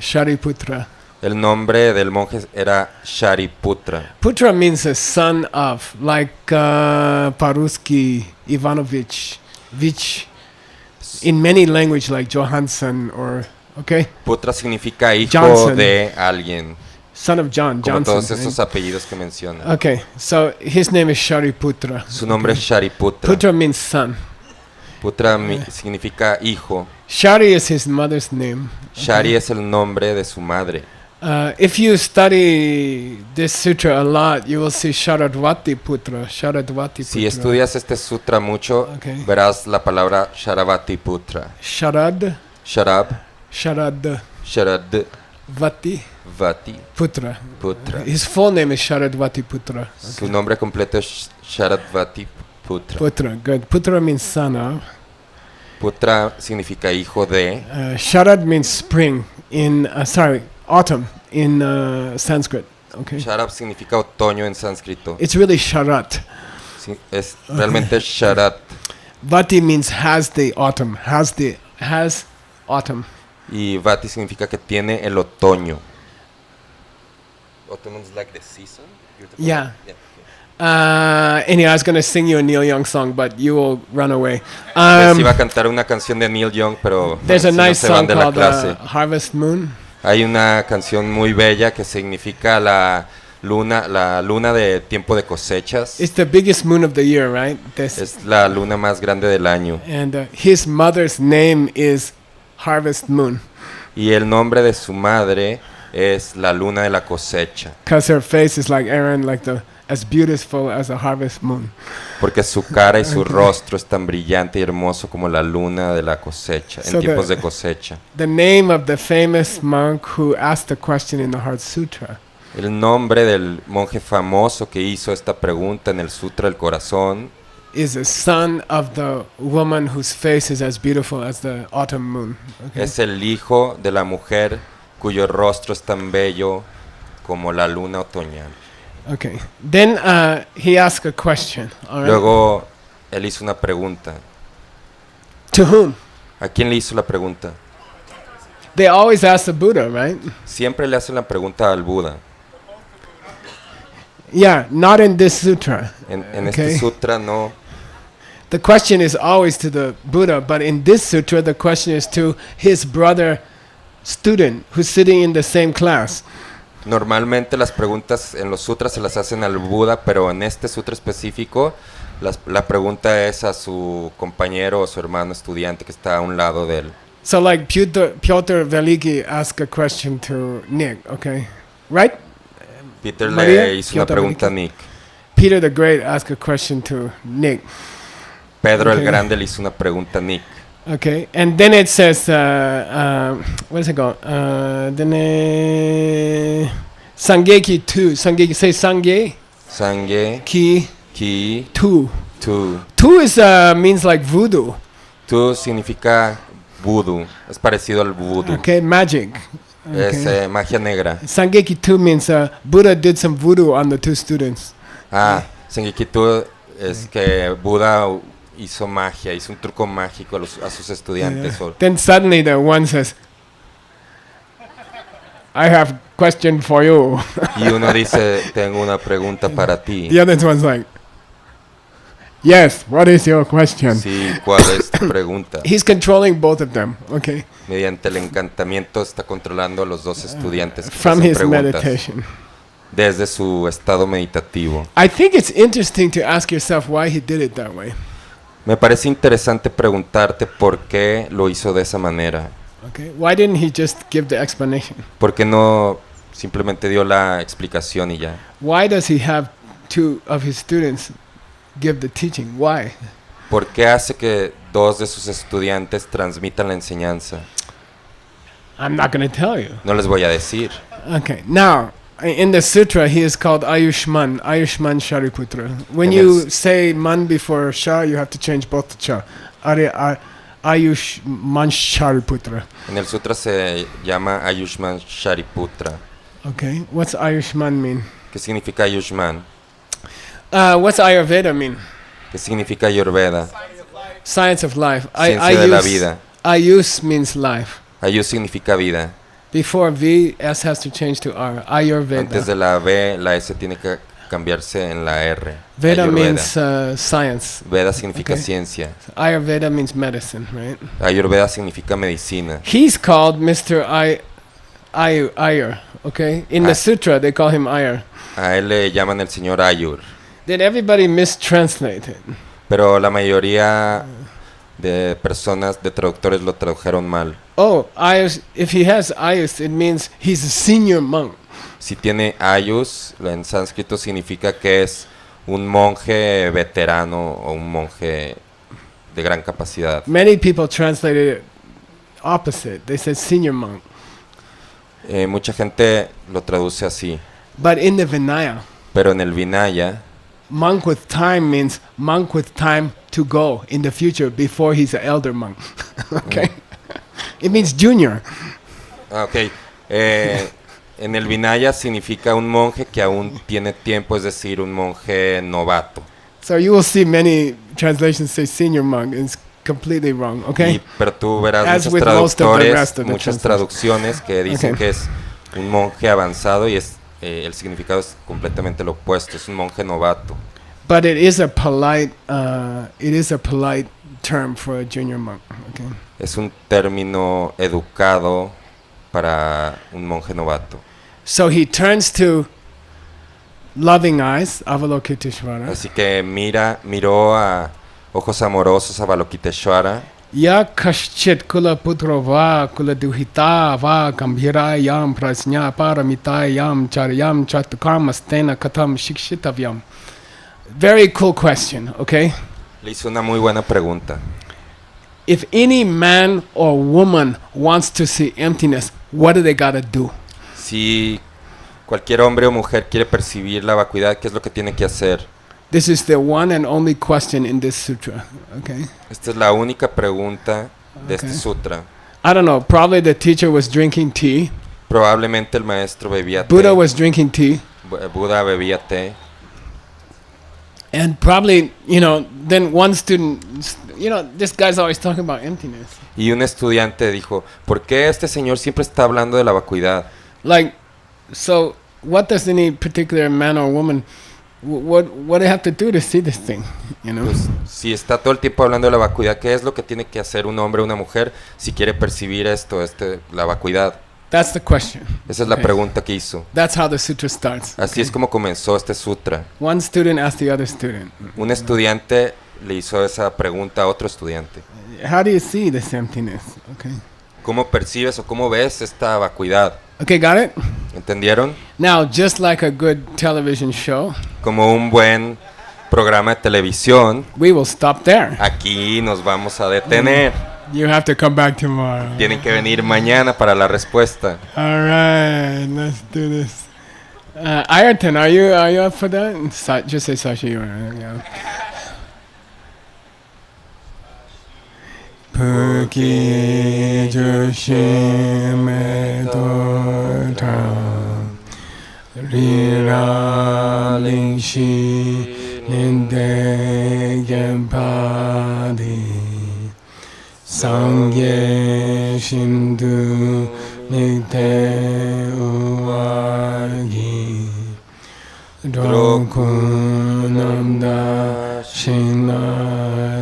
El nombre del monje era Shariputra. Putra means a son of, like Paruski, Ivanovich, Vich, in many language like Johansson or, okay? Putra significa hijo Johnson. de alguien, Son of John, como Johnson. todos esos apellidos que menciona. Okay, so his name is Shariputra. Su nombre es Shariputra. Putra means son. Putra significa hijo. Shari is his mother's name. Shari es el nombre de su madre. If you study this sutra a lot, you will see Sharadvati Putra. Si estudias este sutra mucho, Okay. verás la palabra Sharavati Putra. Sharad Vati Vati Putra. Putra. His full name is Sharadvati Putra. Su nombre completo es Sharadvati Putra. Putra, good. Putra means son of. Putra significa hijo de. Sharad means spring in, autumn in Sanskrit. Okay. Sharab significa otoño en sánscrito. It's really Sharat. Es realmente Sharat. Vati means has the autumn. Has autumn. Y Vati significa que tiene el otoño. Autumn is like the season? Yeah. Anyway, I was going to sing you a Neil Young song, but you will run away. Les iba a cantar una canción de Neil Young, pero There's si a no nice se van song de la called clase. Harvest Moon. Hay una canción muy bella que significa la luna de tiempo de cosechas. It's the biggest moon of the year, right? Es la luna más grande del año. And his mother's name is Harvest Moon. Y el nombre de su madre es la luna de la cosecha. Because her face is like Aaron, like the as beautiful as a harvest moon. Porque su cara y su rostro es tan brillante y hermoso como la luna de la cosecha, en So tiempos de cosecha. The name of the famous monk who asked the question in the Heart Sutra El nombre del monje famoso que hizo esta pregunta en el Sutra del Corazón is the son of the woman whose face is as beautiful as the autumn moon. Okay? es el hijo de la mujer cuyo rostro es tan bello como la luna otoñal. Okay. Then he asked a question. All right? Luego él hizo una pregunta. To whom? ¿A quién le hizo la pregunta? They always ask the Buddha, right? Siempre le hacen la pregunta al Buda. Yeah, not in this sutra. En Okay. este sutra no. The question is always to the Buddha, but in this sutra, the question is to his brother student who's sitting in the same class. Normalmente las preguntas en los sutras se las hacen al Buda, pero en este sutra específico la pregunta es a su compañero o su hermano estudiante que está a un lado de él. So like Piotr Veliki asked a question to Nick, okay? Right? Peter María, le hizo una Piotr pregunta a Veliki. Nick. Peter the Great asked a question to Nick. Pedro Okay. el Grande le hizo una pregunta a Nick. Okay, and then it says, what does it go? Sangeki 2. Sangeki, say Sangye Sangye, Ki Ki, 2. Tu. 2 is means like voodoo. Tu significa voodoo, es parecido al voodoo. Okay, magic. Es Okay. magia negra. Sangeki 2 means Buddha did some voodoo on the two students. Sengekitu es que Buda hizo magia, hizo un truco mágico a sus estudiantes. Yeah. Then suddenly the one says, I have question for you. Y uno dice, tengo una pregunta para ti. The other one's like, yes, what is your question? Sí, ¿cuál es tu pregunta? He's controlling both of them, okay, Mediante el encantamiento está controlando a los dos estudiantes que from hacen his preguntas meditation. desde su estado meditativo. I think it's interesting to ask yourself why he did it that way. Me parece interesante preguntarte por qué lo hizo de esa manera. Okay, why didn't he just give the explanation? ¿Por qué no simplemente dio la explicación y ya? Why does he have two of his students give the teaching? Why? ¿Por qué hace que dos de sus estudiantes transmitan la enseñanza? I'm not going to tell you. No les voy a decir. Okay, now in the sutra he is called Ayushman Shariputra. When En you el- say man before sha, you have to change both the cha. Ayushman Shariputra. En el sutra se llama Ayushman Shariputra. Okay, what's Ayushman mean? ¿Qué significa Ayushman? What's Ayurveda mean? ¿Qué significa Ayurveda? Science of life. Ciencia de la vida. Ayus means life. Ayus significa vida. Before V, S has to change to R. Ayurveda. Antes de la B, la S tiene que cambiarse en la R. Veda Ayurveda. means science. Veda significa Okay. ciencia. Ayurveda means medicine, right? Ayurveda significa medicina. He's called Mr. Iyer, okay? In the Ah. sutra, they call him Iyer. A él le llaman el señor Ayur. Did everybody mistranslate it? Pero la mayoría de personas, de traductores, lo tradujeron mal. Oh, Ayus, if he has Ayus, it means he's a senior monk. Si tiene Ayus, en sánscrito significa que es un monje veterano o un monje de gran capacidad. Many people translated it opposite. They said senior monk. Mucha gente lo traduce así. But in the Vinaya, Pero en el Vinaya, monk with time means monk with time to go in the future before he's an elder monk. Okay? It means junior. ok, en el Vinaya significa un monje que aún tiene tiempo, es decir, un monje novato. So you will see many translations say senior monk. It's completely wrong, okay? Pero tú verás As muchos with most of the traductores, rest of the muchas translations. traducciones que dicen Okay. que es un monje avanzado y el significado es completamente lo opuesto, es un monje novato. But it is a polite term for a junior monk, okay? Es un término educado para un monje novato. So he turns to loving eyes, Avalokiteshvara. Así que miró a ojos amorosos a Avalokiteshvara Ya kashchit kula putro va kula duhita va gambhira yam prasnya paramita yam charyam chatkarmastena katam shikshitavyam. Very cool question, okay? Le hizo una muy buena pregunta. If any man or woman wants to see emptiness, what do they gotta do? Si cualquier hombre o mujer quiere percibir la vacuidad, ¿qué es lo que tiene que hacer? This is the one and only question in this sutra, okay? Esta es la única pregunta de este Okay. sutra. I don't know, probably the teacher was drinking tea, Probablemente el maestro bebía té, Buddha was drinking tea, Buda bebía té, and probably, then one student, this guy's always talking about emptiness. y un estudiante dijo, ¿por qué este señor siempre está hablando de la vacuidad? Like, so what does any particular man or woman, what do they have to do to see this thing, Pues, si está todo el tiempo hablando de la vacuidad, ¿qué es lo que tiene que hacer un hombre o una mujer si quiere percibir la vacuidad? That's the question. Esa es la Okay. pregunta que hizo. That's how the sutra starts. Así es como comenzó este sutra. One student asked the other student, Un estudiante le hizo esa pregunta a otro estudiante. how do you see this emptiness? Okay. ¿Cómo percibes o cómo ves esta vacuidad? Okay, got it? ¿Entendieron? Now, just like a good television show, Como un buen programa de televisión, we will stop there. aquí nos vamos a detener. You have to come back tomorrow. Tienen que venir mañana para la respuesta. All right, let's do this. Ayrton, are you up for that? Just say Sasha, you are. Yeah. Puki Geshe Michael Rira Lingshi Ninde Genpadi Sangye Shindu Nikte Uwagi Drokunamda Shina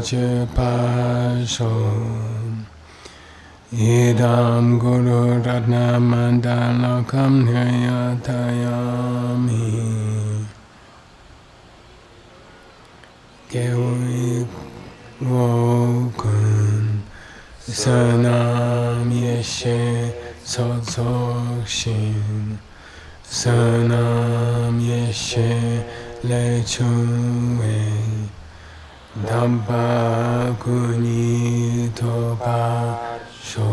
Chepasho Idam Guru Ratna Mandala Kamnayatayami Gewi Wokun Sanam Yeshe Sotsokshin Sanam Yeshe Lechuwe Dampa Kuni Topa Sho.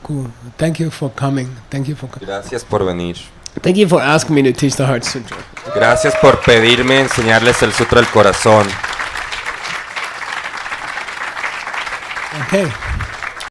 Cool. Thank you for coming. Thank you for Gracias por venir. Thank you for asking me to teach the Heart Sutra. Gracias por pedirme enseñarles el Sutra del Corazón. Okay.